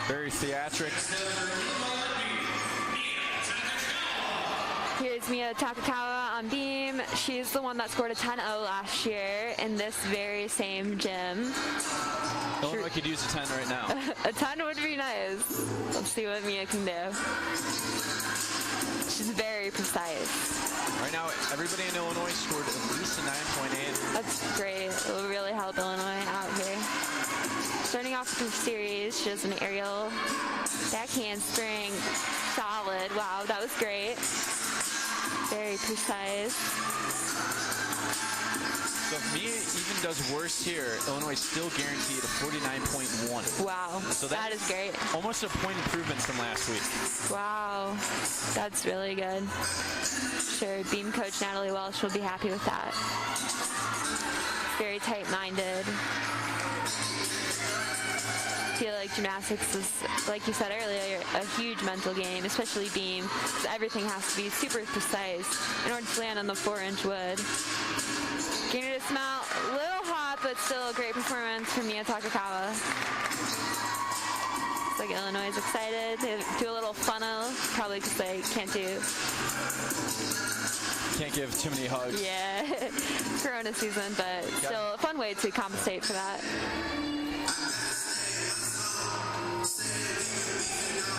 Very theatric. Here's Mia Takakawa on beam. She's the one that scored a 10-0 last year in this very same gym. Illinois could use a 10 right now. A 10 would be nice. Let's see what Mia can do. She's very precise. Right now, everybody in Illinois scored at least a 9.8. That's great. It will really help Illinois out here. Starting off with the series, she does an aerial back handspring. Solid. Wow, that was great. Very precise. So if Mia even does worse here, Illinois is still guaranteed a 49.1. Wow, So that is great. Almost a point improvement from last week. Wow, that's really good. Sure, beam coach Natalie Welsh will be happy with that. Very tight-minded. I feel like gymnastics is, like you said earlier, a huge mental game, especially beam, because everything has to be super precise in order to land on the 4-inch wood. Gainer dismount, a little hot, but still a great performance from Mia Takakawa. Looks like Illinois is excited. They do a little funnel, probably because they can't give too many hugs. Yeah, Corona season, but still a fun way to compensate for that.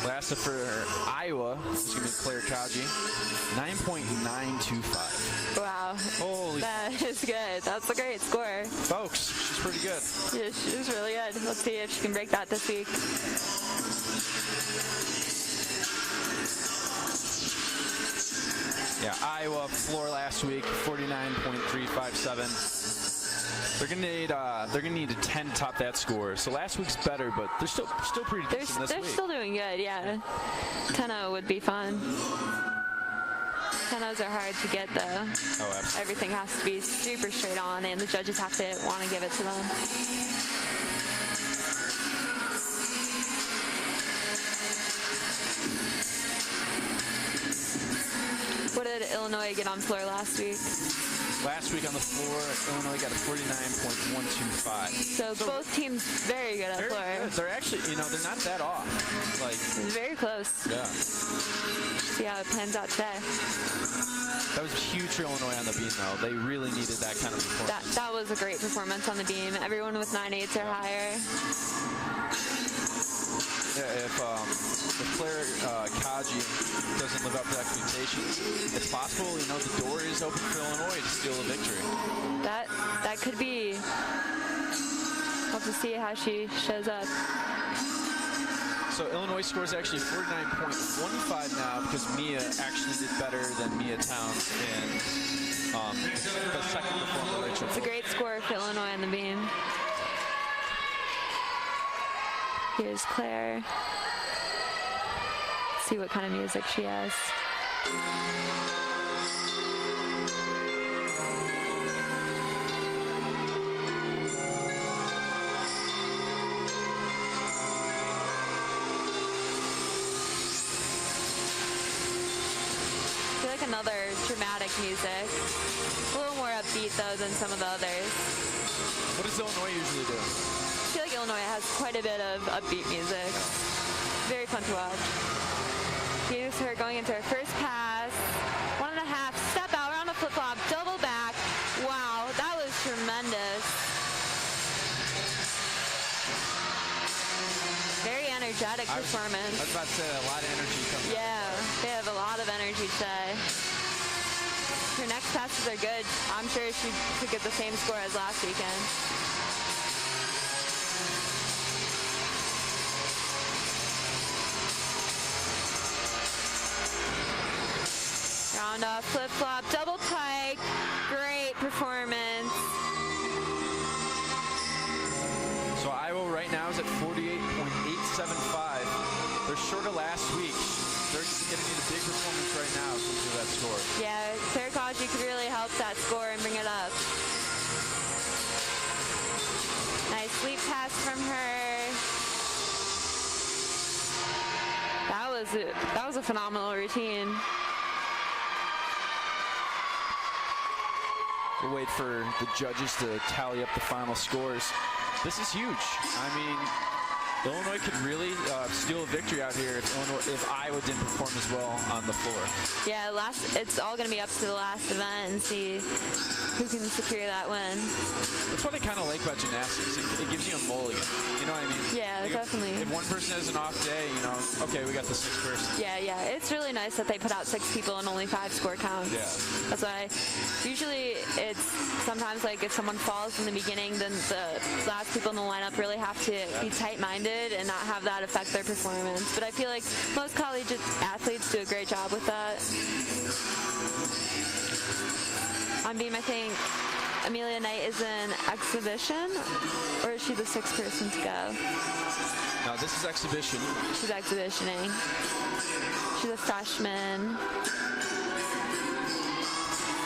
Last up for Iowa, this is going to be Claire Kaji, 9.925. Wow. Holy. That is good. That's a great score. Folks, she's pretty good. Yeah, she's really good. Let's see if she can break that this week. Yeah, Iowa floor last week, 49.357. They're gonna need a 10 to top that score. So last week's better, but they're still pretty decent this week. They're still doing good, yeah. 10-0 would be fun. Those are hard to get, though. Oh, absolutely. Everything has to be super straight on, and the judges have to want to give it to them. What did Illinois get on floor last week? Last week on the floor, Illinois got a 49.125. So both teams very good at floor. Good. They're actually, they're not that off. Like, very close. Yeah. See how it plans out today. That was huge for Illinois on the beam, though. They really needed that kind of performance. That was a great performance on the beam. Everyone with 9.8s or higher. Yeah, if Claire Kaji doesn't live up to expectations, it's possible, the door is open for Illinois to steal a victory. That could be. We'll have to see how she shows up. So Illinois scores actually 49.15 now because Mia actually did better than Mia Towns in the second performer, Rachel. It's a great score for Illinois on the beam. Here's Claire. Let's see what kind of music she has. I feel like another dramatic music. A little more upbeat though than some of the others. What does Illinois usually do? I feel like Illinois has quite a bit of upbeat music. Very fun to watch. Here's her going into her first pass. 1.5, step out, around a flip-flop, double back. Wow, that was tremendous. Very energetic performance. I was about to say, a lot of energy coming out. Yeah, they have a lot of energy today. Her next passes are good. I'm sure she could get the same score as last weekend. Round off, flip-flop, double pike. Great performance. So Iowa right now is at 48.875. They're short of last week. They're going to need a big performance right now to do that score. Yeah, Claire Kaji could really help that score and bring it up. Nice leap pass from her. That was a phenomenal routine. We'll wait for the judges to tally up the final scores. This is huge. I mean, Illinois could really steal a victory out here if Iowa didn't perform as well on the floor. Yeah, it's all going to be up to the last event and see who can secure that win. That's what I kind of like about gymnastics. It gives you a mulligan. You know what I mean? Yeah, like definitely. If one person has an off day, okay, we got the sixth person. Yeah. It's really nice that they put out 6 people and only 5 score counts. Yeah. That's why usually it's sometimes like if someone falls in the beginning, then the last people in the lineup really have to be tight-minded and not have that affect their performance. But I feel like most college athletes do a great job with that. On beam, I think Amelia Knight is in exhibition, or is she the 6th person to go? No, this is exhibition. She's exhibitioning. She's a freshman.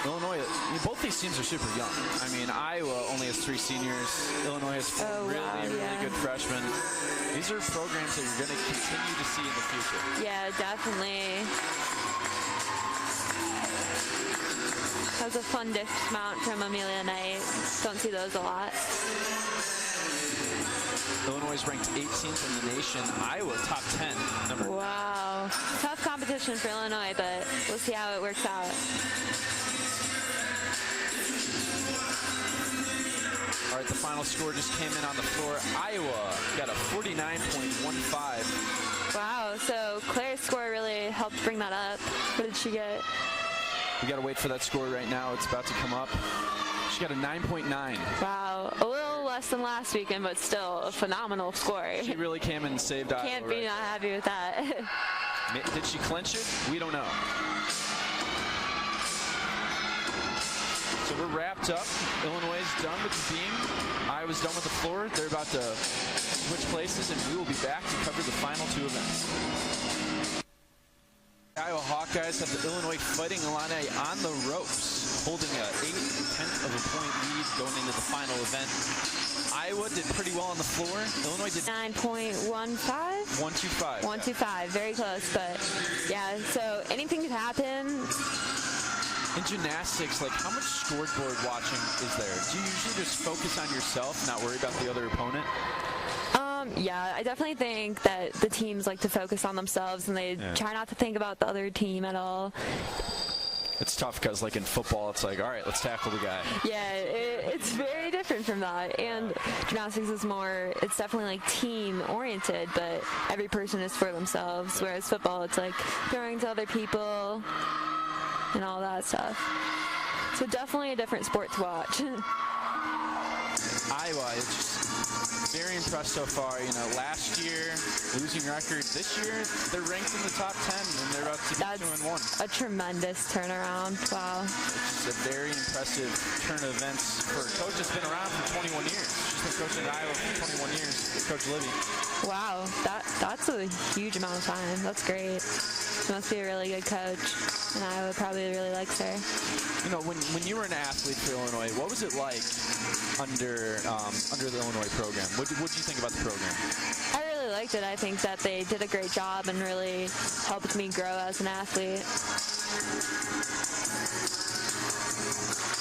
Illinois, both these teams are super young. I mean, Iowa only has 3 seniors. Illinois has 4 really good freshmen. These are programs that you're going to continue to see in the future. Yeah, definitely. That was a fun dismount from Amelia Knight. Don't see those a lot. Illinois is ranked 18th in the nation. Iowa top 10. Wow. Tough competition for Illinois, but we'll see how it works out. All right, the final score just came in on the floor. Iowa got a 49.15. Wow, so Claire's score really helped bring that up. What did she get? We got to wait for that score right now. It's about to come up. She got a 9.9. Wow, a little less than last weekend, but still a phenomenal score. She really came and saved Iowa. Can't be not happy with that. Did she clinch it? We don't know. So we're wrapped up. Illinois is done with the beam. Iowa's done with the floor. They're about to switch places, and we will be back to cover the final 2 events. Iowa Hawkeyes Hawkeyes have the Illinois Fighting Illini on the ropes, holding a 8/10 of a point lead going into the final event. Iowa did pretty well on the floor. Illinois did 9.15? 125. 125, very close, but yeah, so anything could happen. In gymnastics, like how much scoreboard watching is there? Do you usually just focus on yourself, not worry about the other opponent? Yeah, I definitely think that the teams like to focus on themselves and they try not to think about the other team at all. It's tough because like in football, it's like, all right, let's tackle the guy. Yeah, it's very different from that. And gymnastics is more, it's definitely like team oriented, but every person is for themselves. Whereas football, it's like throwing to other people and all that stuff. So definitely a different sport to watch. Iowa is just very impressed so far. You know, last year, losing record. This year, they're ranked in the top 10, and they're about to be 2-1. A tremendous turnaround. Wow. It's just a very impressive turn of events for a coach that's been around for 21 years. She's been coaching at Iowa for 21 years, Coach Libby. Wow, that's a huge amount of time. That's great. She must be a really good coach, and Iowa probably really likes her. You know, when you were an athlete for Illinois, what was it like under the Illinois program? What did you think about the program? I really liked it. I think that they did a great job and really helped me grow as an athlete.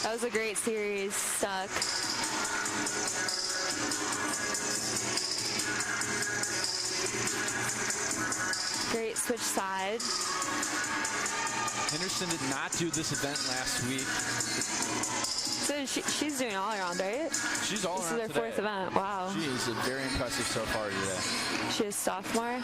That was a great series. Stuck. Great switch side. Henderson did not do this event last week. So she's doing all around, right? She's all around today. This is her fourth event. Wow. She is very impressive so far today. She is sophomore.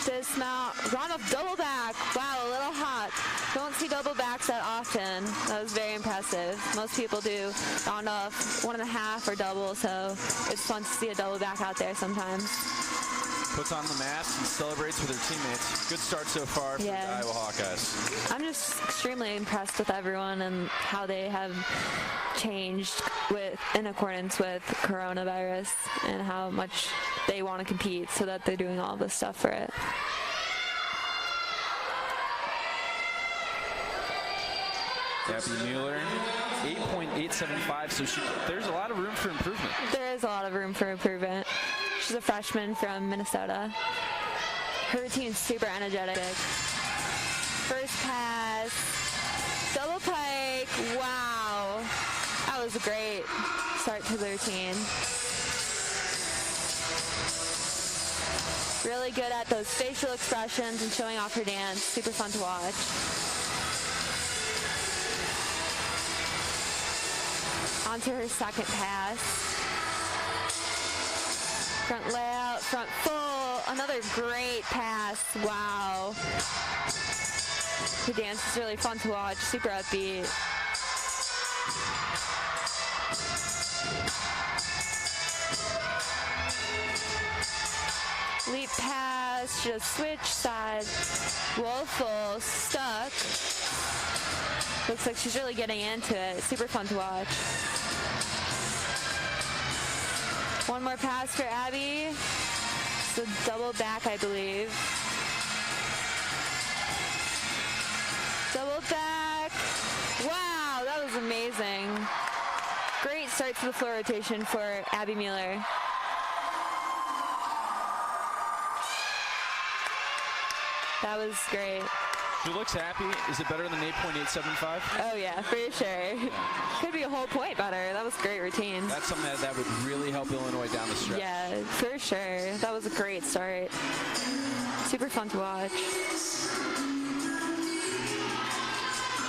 Dismount, run up double back. Wow, a little hot. Don't see double backs that often. That was very impressive. Most people do round off 1.5 or double, so it's fun to see a double back out there sometimes. Puts on the mask and celebrates with her teammates. Good start so far for the Iowa Hawkeyes. I'm just extremely impressed with everyone and how they have changed in accordance with coronavirus and how much they want to compete so that they're doing all this stuff for it. Abby Mueller, 8.875, so there's a lot of room for improvement. There is a lot of room for improvement. She's a freshman from Minnesota. Her routine's super energetic. First pass, double pike, wow. That was a great start to the routine. Really good at those facial expressions and showing off her dance. Super fun to watch. On to her second pass. Front layout, front full, another great pass, wow. The dance is really fun to watch, super upbeat. Leap pass, just switch side, roll full, stuck. Looks like she's really getting into it, super fun to watch. One more pass for Abby. It's a double back, I believe. Double back. Wow, that was amazing. Great start to the floor rotation for Abby Mueller. That was great. She looks happy. Is it better than 8.875? Oh yeah, for sure. Could be a whole point better. That was a great routine. That's something that would really help Illinois down the stretch. Yeah, for sure. That was a great start. Super fun to watch.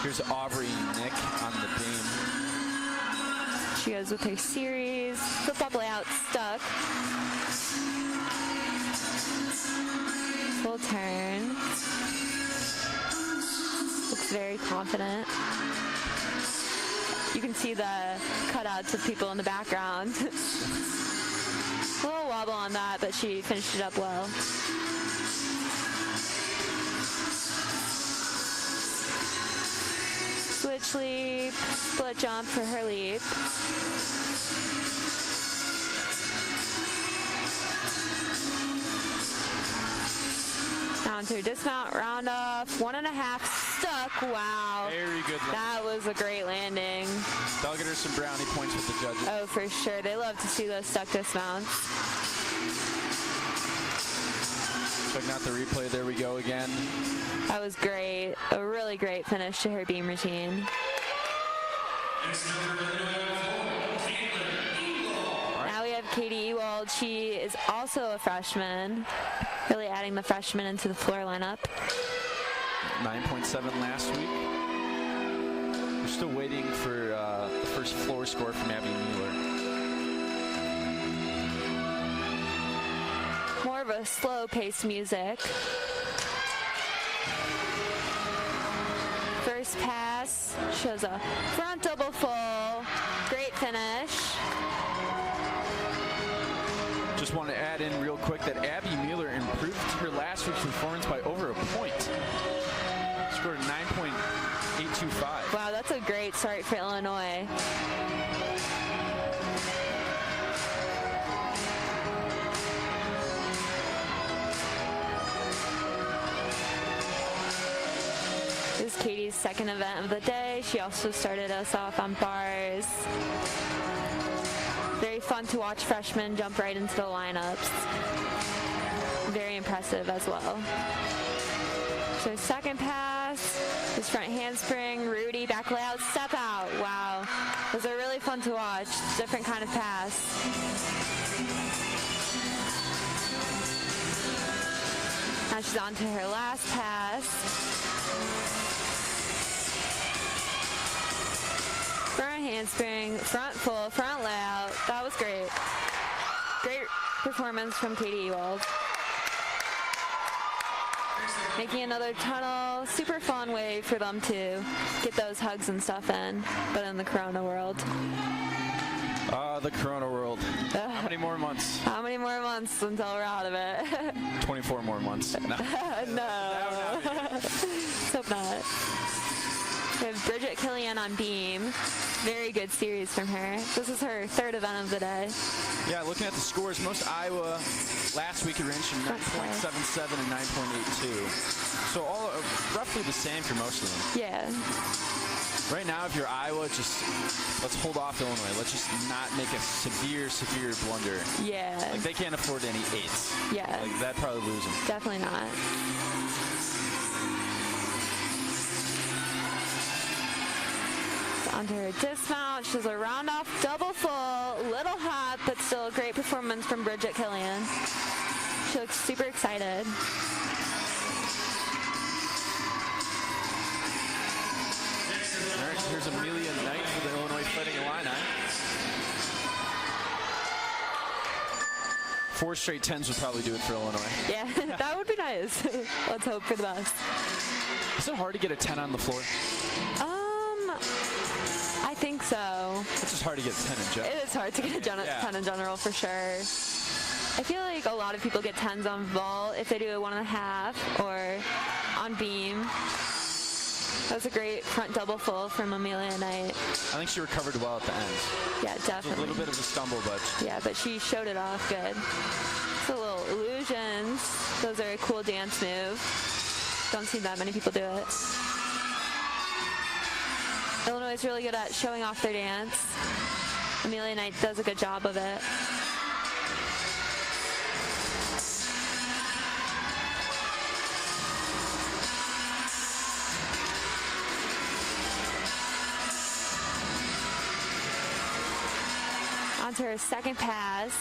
Here's Aubrey Nick on the beam. She goes with her series. Flip-flop layout stuck. Full turn. Looks very confident. You can see the cutouts of people in the background. A little wobble on that, but she finished it up well. Switch leap, split jump for her leap. Onto dismount, round off, 1.5, stuck. Wow. Very good landing. That was a great landing. That'll get her some brownie points with the judges. Oh, for sure. They love to see those stuck dismounts. Checking out the replay. There we go again. That was great. A really great finish to her beam routine. Now we have Katie Ewald. She is also a freshman, really adding the freshman into the floor lineup. 9.7 last week. We're still waiting for the first floor score from Abby Mueller. More of a slow-paced music. First pass shows a front double full. Great finish. Just want to add in real quick that Abby Mueller improved her last week's performance by over a point. Scored 9.825. Wow, that's a great start for Illinois. This is Katie's second event of the day. She also started us off on bars. Very fun to watch freshmen jump right into the lineups. Very impressive as well. So second pass, his front handspring, Rudy, back layout, step out. Wow, those are really fun to watch. Different kind of pass. Now she's on to her last pass. Front handspring, front full, front layout. That was great. Great performance from Katie Ewald. Making another tunnel. Super fun way for them to get those hugs and stuff in, but in the Corona world. The Corona world. How many more months? How many more months until we're out of it? 24 more months. No. No. Let's hope not. We have Bridget Killian on beam. Very good series from her. This is her third event of the day. Yeah, looking at the scores, most Iowa last week ranged from 9.77 and 9.82. So all roughly the same for most of them. Yeah. Right now, if you're Iowa, just let's hold off Illinois. Let's just not make a severe blunder. Yeah. Like they can't afford any eights. Yeah. Like that'd probably lose them. Definitely not. Onto her dismount. She's a round off double full, little hot, but still a great performance from Bridget Killian. She looks super excited. All right, here's Amelia Knight for the Illinois Fighting Illini. 4 straight 10s would probably do it for Illinois. Yeah, that would be nice. Let's hope for the best. Is it hard to get a 10 on the floor? I think so. It's just hard to get a 10 in general. It is hard to get a 10 in general for sure. I feel like a lot of people get 10s on vault if they do a 1.5 or on beam. That was a great front double full from Amelia Knight. I think she recovered well at the end. Yeah, definitely. A little bit of a stumble, but... Yeah, but she showed it off good. So little illusions. Those are a cool dance move. Don't see that many people do it. Illinois is really good at showing off their dance. Amelia Knight does a good job of it. Onto her second pass.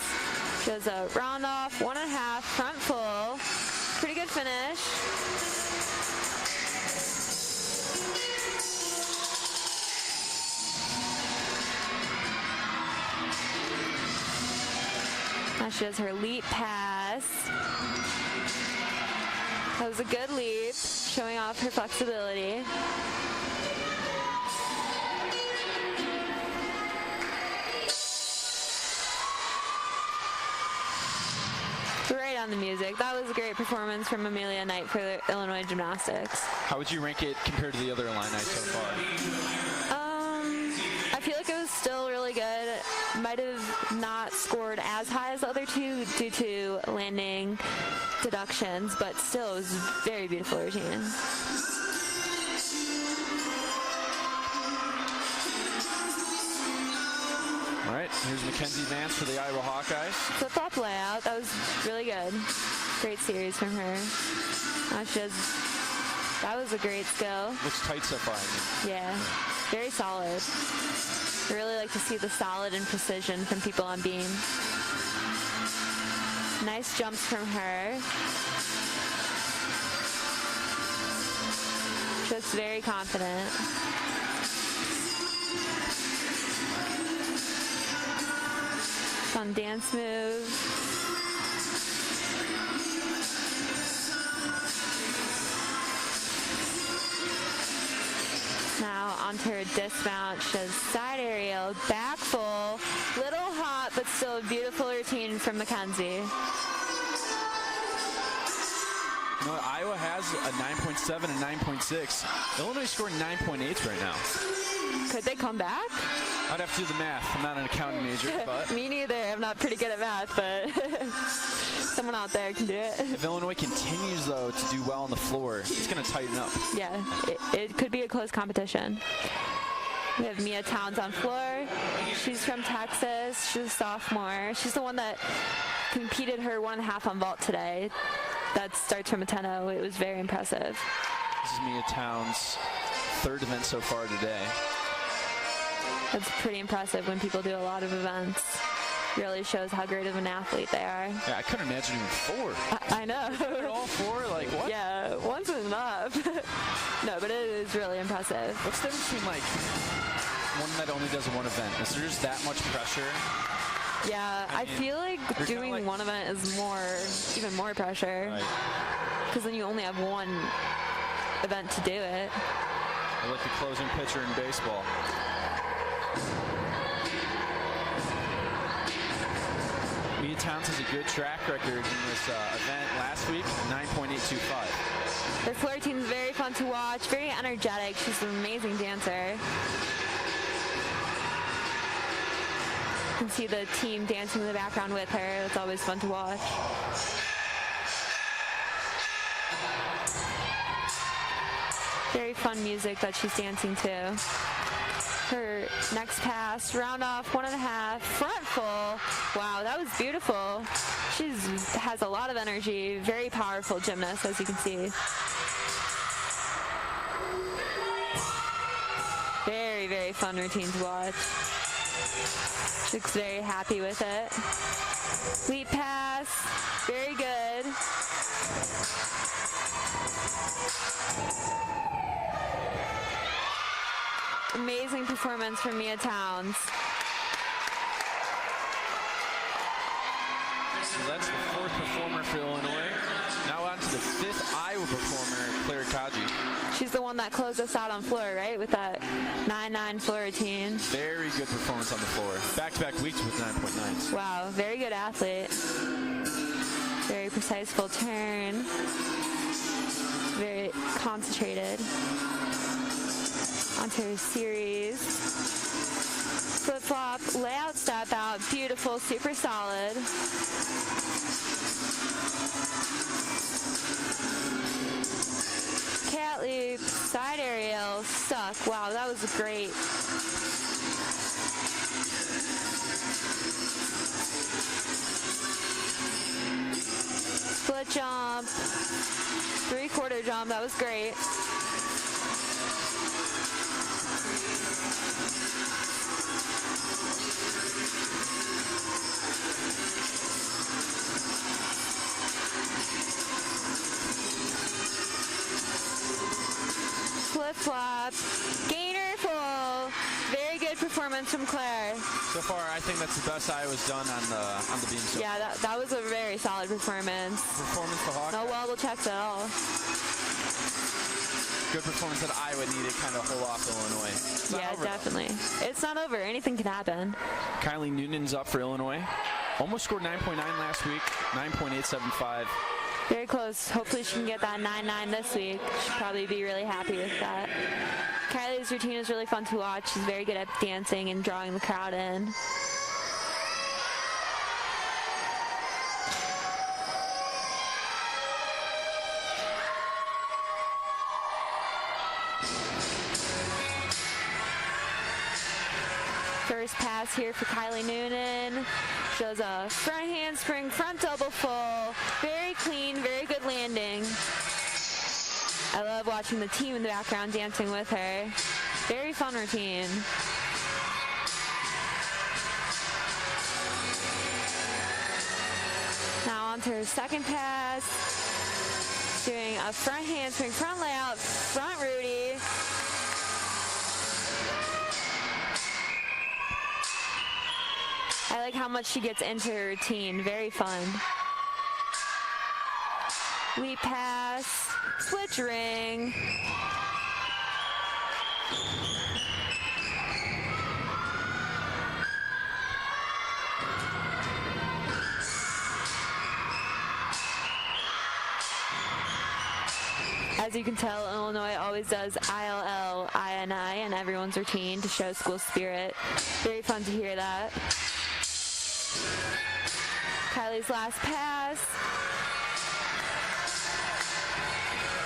Does a round off, 1.5, front full. Pretty good finish. Now she does her leap pass. That was a good leap, showing off her flexibility. Right on the music. That was a great performance from Amelia Knight for Illinois Gymnastics. How would you rank it compared to the other Illini so far? I feel like it was still really good. Might have not scored as high as the other two due to landing deductions, but still it was a very beautiful routine. All right, here's Mackenzie Vance for the Iowa Hawkeyes. Flip-flop layout, that was really good. Great series from her. That was a great skill. Looks tight so far. Yeah, very solid. I really like to see the solid and precision from people on beam. Nice jumps from her. She looks very confident. Fun dance move. Now onto her dismount. She does side aerial, back full, little hot, but still a beautiful routine from Mackenzie. You know, Iowa has a 9.7 and 9.6. Illinois scoring 9.8s right now. Could they come back? I'd have to do the math. I'm not an accounting major, but Me neither. I'm not pretty good at math, but someone out there can do it. if Illinois continues, though, to do well on the floor, it's going to tighten up. Yeah, it could be a close competition. We have Mia Towns on floor. She's from Texas. She's a sophomore. She's the one that competed her 1.5 on vault today. That starts from a 10-0. It was very impressive. This is Mia Towns' third event so far today. That's pretty impressive when people do a lot of events. Really shows how great of an athlete they are. Yeah, I couldn't imagine even 4. I know. They're all 4? Like, what? Yeah, one's enough. No, but it is really impressive. What's the difference between, like, one that only does one event? Is there just that much pressure? Yeah, I feel like doing one event is even more pressure. Right. Because then you only have one event to do it. I like the closing pitcher in baseball. Mia Towns has a good track record in this event last week, 9.825. Her floor routine is very fun to watch, very energetic. She's an amazing dancer. You can see the team dancing in the background with her. It's always fun to watch. Very fun music that she's dancing to. Her next pass, round off, 1.5, front full. Wow, that was beautiful. She has a lot of energy, very powerful gymnast, as you can see. Very, very fun routine to watch. She looks very happy with it. Leap pass, very good. Amazing performance from Mia Towns. So that's the 4th performer for Illinois. Now on to the 5th Iowa performer, Claire Kaji. She's the one that closed us out on floor, right? With that 9.9 floor routine. Very good performance on the floor. Back-to-back weeks with 9.9s. Wow, very good athlete. Very precise full turn. Very concentrated. Onto her series. Flip-flop, layout step out, beautiful, super solid. Cat loop, side aerial, stuck. Wow, that was great. Split jump, 3/4 jump, that was great. Flip-flop, gainer full. Very good performance from Claire. So far, I think that's the best Iowa's done on the beam. So Yeah, that was a very solid performance. performance for Hawkeye. No wobble checks at all. Good performance that Iowa needed, kind of hold off Illinois. It's not Yeah, over, though. definitely. It's not over. Anything can happen. Kylie Noonan's up for Illinois. Almost scored 9.9 last week, 9.875. Very close. Hopefully she can get that 9.9 this week. She'll probably be really happy with that. Kylie's routine is really fun to watch. She's very good at dancing and drawing the crowd in. First pass here for Kylie Noonan. Shows a front handspring, front double full. Very clean, very good landing. I love watching the team in the background dancing with her. Very fun routine. Now on to her second pass. Doing a front handspring, front layout, front Rudy. I like how much she gets into her routine. Very fun. Leap pass, switch ring. As you can tell, Illinois always does ILL, INI in everyone's routine to show school spirit. Very fun to hear that. Kylie's last pass.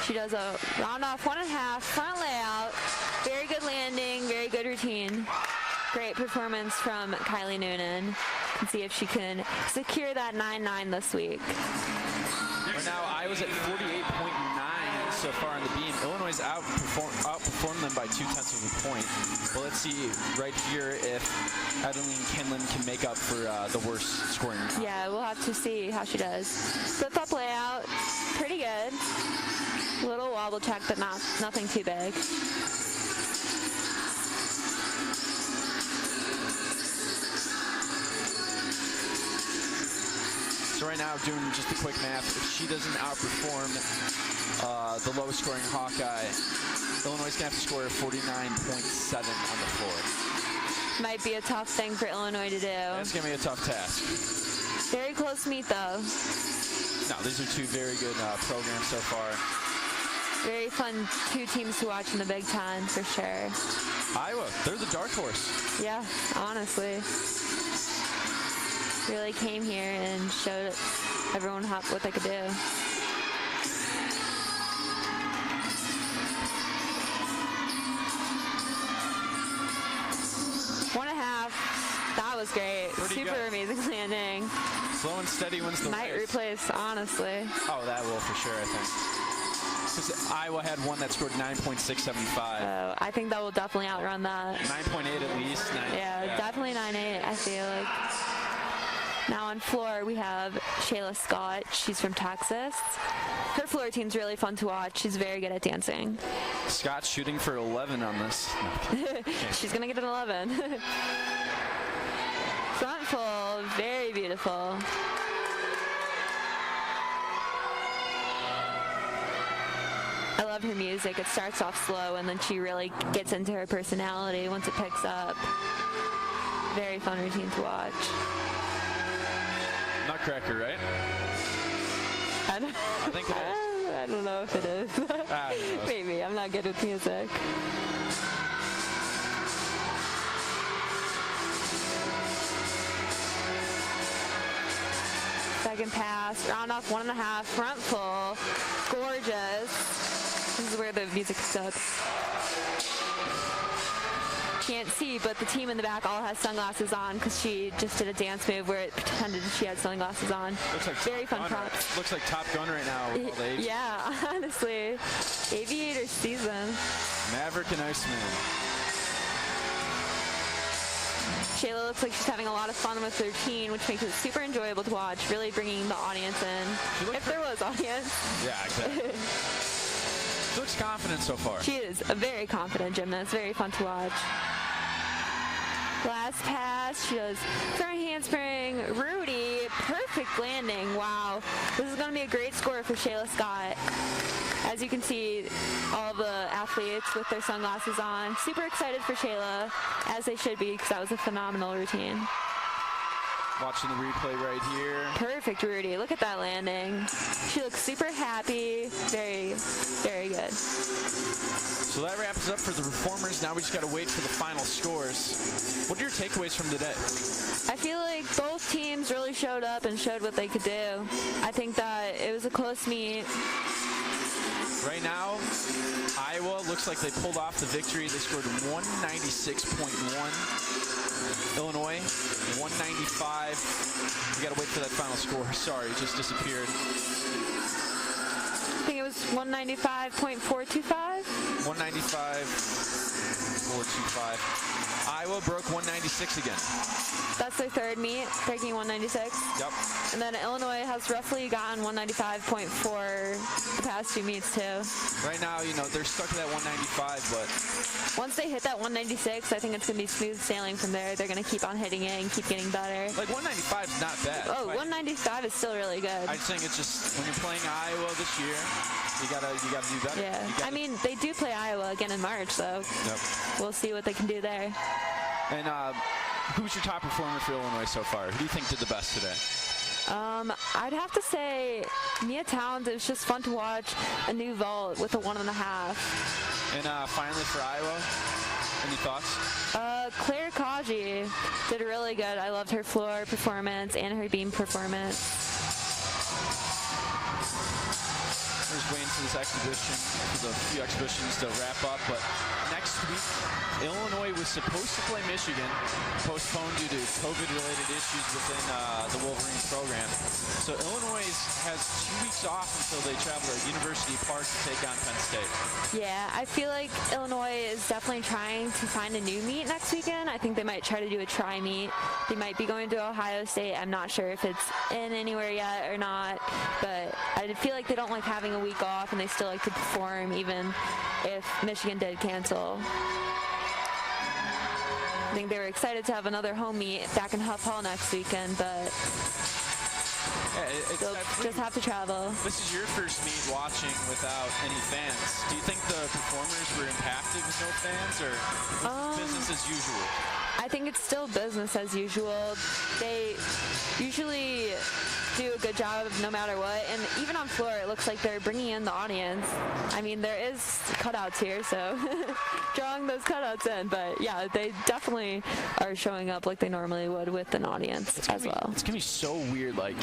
She does a round off 1.5, front layout. Very good landing, very good routine. Great performance from Kylie Noonan. Let's see if she can secure that 9-9 this week. Right now, Iowa's at 48.9 so far on the beam. Illinois outperformed them by 0.2 of a point. But let's see right here if Adeline Kinlan can make up for the worst scoring. Yeah, we'll have to see how she does. Flip-up layout, pretty good. Little wobble check, but nothing too big. So right now, doing just a quick math, if she doesn't outperform the lowest scoring Hawkeye, Illinois is going to have to score a 49.7 on the floor. Might be a tough thing for Illinois to do. That's going to be a tough task. Very close meet, though. No, these are two very good programs so far. Very fun two teams to watch in the Big Ten, for sure. Iowa, they're the dark horse. Yeah, honestly. Really came here and showed everyone what they could do. One and a half. That was great. Super amazing landing. Slow and steady wins the Might race. replace, honestly. Oh, that will for sure, I think. Because Iowa had one that scored 9.675. I think that will definitely outrun that. 9.8 at least. Yeah, definitely 9.8, I feel like. Now on floor, we have Shayla Scott. She's from Texas. Her floor team's really fun to watch. She's very good at dancing. Scott's shooting for 11 on this. She's going to get an 11. Front full, very beautiful. I love her music. It starts off slow, and then she really gets into her personality once it picks up. Very fun routine to watch. Nutcracker, right? I think it is. I don't know if it is. Maybe. I'm not good with music. Second pass, round off 1.5, front full, gorgeous. This is where the music picks up. Can't see, but the team in the back all has sunglasses on because she just did a dance move where it pretended she had sunglasses on. Looks like very fun props. Looks like Top Gun right now with all the age. Yeah, honestly. Aviator season. Maverick and Iceman. Shayla looks like she's having a lot of fun with her routine, which makes it super enjoyable to watch, really bringing the audience in. If there was audience. Yeah, exactly. She looks confident so far. She is a very confident gymnast, very fun to watch. Last pass, she does front handspring, Rudy, perfect landing, wow. This is going to be a great score for Shayla Scott. As you can see, all the athletes with their sunglasses on, super excited for Shayla, as they should be, because that was a phenomenal routine. Watching the replay right here. Perfect, Rudy. Look at that landing. She looks super happy. Very, very good. So that wraps up for the performers. Now we just got to wait for the final scores. What are your takeaways from today? I feel like both teams really showed up and showed what they could do. I think that it was a close meet. Right now, Iowa looks like they pulled off the victory. They scored 196.1. Illinois, 195. We got to wait for that final score. Sorry, it just disappeared. I think it was 195.425. 195.425. Iowa broke 196 again. That's their third meet, breaking 196. Yep. And then Illinois has roughly gotten 195.4 the past two meets too. Right now, they're stuck at that 195, but Once they hit that 196, I think it's going to be smooth sailing from there. They're going to keep on hitting it and keep getting better. like 195 is not bad. Oh, 195 is still really good. I think it's just when you're playing Iowa this year, you gotta do better. Yeah. I mean, they do play Iowa again in March, so Yep. we'll see what they can do there. And who's your top performer for Illinois so far? Who do you think did the best today? I'd have to say Mia Towns. It was just fun to watch a new vault with a 1.5. And finally for Iowa, any thoughts? Claire Kaji did really good. I loved her floor performance and her beam performance. There's Wayne for this exhibition. There's a few exhibitions to wrap up, but next week, Illinois was supposed to play Michigan, postponed due to COVID-related issues within the Wolverine program. So Illinois has 2 weeks off until they travel to University Park to take on Penn State. Yeah, I feel like Illinois is definitely trying to find a new meet next weekend. I think they might try to do a tri-meet. They might be going to Ohio State. I'm not sure if it's in anywhere yet or not, but I feel like they don't like having a week off, and they still like to perform even if Michigan did cancel. I think they were excited to have another home meet back in Huff Hall next weekend, but they'll just have to travel. This is your first meet watching without any fans. Do you think the performers were impacted with no fans, or was it business as usual? I think it's still business as usual. They usually do a good job no matter what, and even on floor it looks like they're bringing in the audience. I mean, there is cutouts here, so drawing those cutouts in, but yeah, they definitely are showing up like they normally would with an audience as well. It's gonna be so weird, like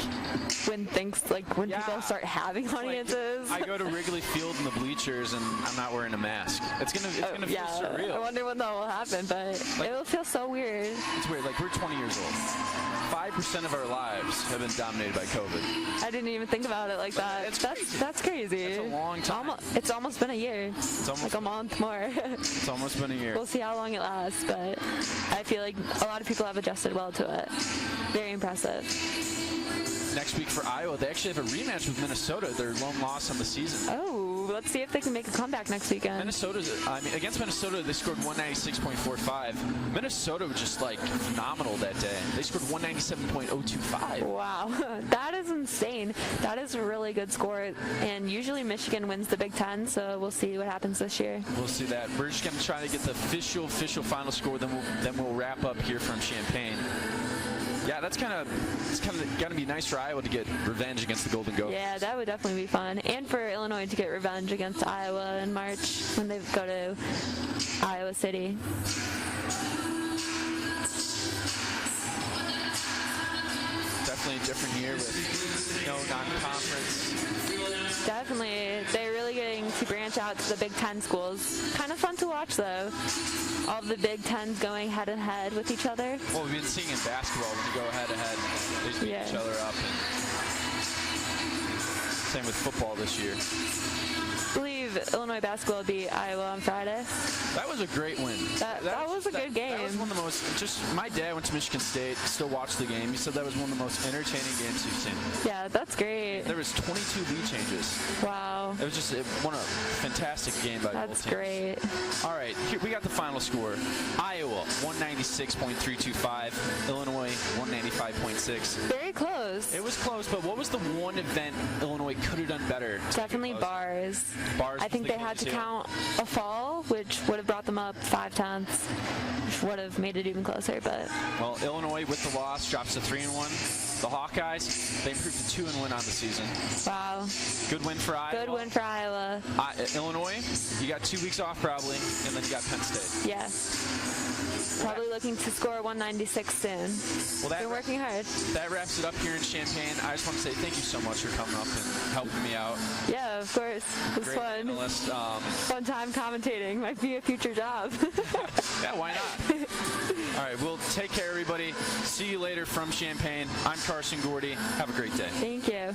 when people start having audiences. I go to Wrigley Field in the bleachers and I'm not wearing a mask. It's gonna feel surreal. I wonder when that will happen, but it will feel so weird. It's weird. Like, we're 20 years old. 5% of our lives have been dominated by COVID. I didn't even think about it like that. That's crazy. It's a long time. It's almost been a year. It's almost like a month more. It's almost been a year. We'll see how long it lasts, but I feel like a lot of people have adjusted well to it. Very impressive. Next week for Iowa, they actually have a rematch with Minnesota, their lone loss on the season. Oh, let's see if they can make a comeback next weekend. Against Minnesota, they scored 196.45. Minnesota was just like phenomenal that day. They scored 197.025. Wow, that is insane. That is a really good score, and usually Michigan wins the Big Ten, so we'll see what happens this year. We'll see that. We're just going to try to get the official final score, then we'll wrap up here from Champaign. Yeah, it's kind of got to be nice for Iowa to get revenge against the Golden Gophers. Yeah, that would definitely be fun. And for Illinois to get revenge against Iowa in March when they go to Iowa City. Definitely a different year with no non-conference. Definitely. They're really getting to branch out to the Big Ten schools. Kind of fun to watch, though. All the Big Tens going head-to-head with each other. Well, we've been seeing in basketball when you go head-to-head, they just beat each other up. And same with football this year. I believe Illinois basketball beat Iowa on Friday. That was a great win. That was a good game. That was one of the most, my dad went to Michigan State, still watched the game. He said that was one of the most entertaining games he's seen. Yeah, that's great. There was 22 lead changes. Wow. It was just a fantastic game by both teams. That's great. All right, here we got the final score. Iowa, 196.325. Illinois, 195.6. Very close. It was close, but what was the one event Illinois could have done better? Definitely bars. I think they had to count a fall, which would have brought them up 5/10, which would have made it even closer. But well, Illinois with the loss drops to 3-1. The Hawkeyes, they improved to 2-1 on the season. Wow. Good win for Iowa. Good win for Iowa. Illinois, you got 2 weeks off probably, and then you got Penn State. Yeah. Probably looking to score 196 soon. Well, Been working hard. that wraps it up here in Champaign. I just want to say thank you so much for coming up and helping me out. Yeah, of course. It was Great fun. analyst. Fun time commentating. Might be a future job. Yeah, why not? All right, well, take care, everybody. See you later from Champaign. I'm Carson Gordy. Have a great day. Thank you.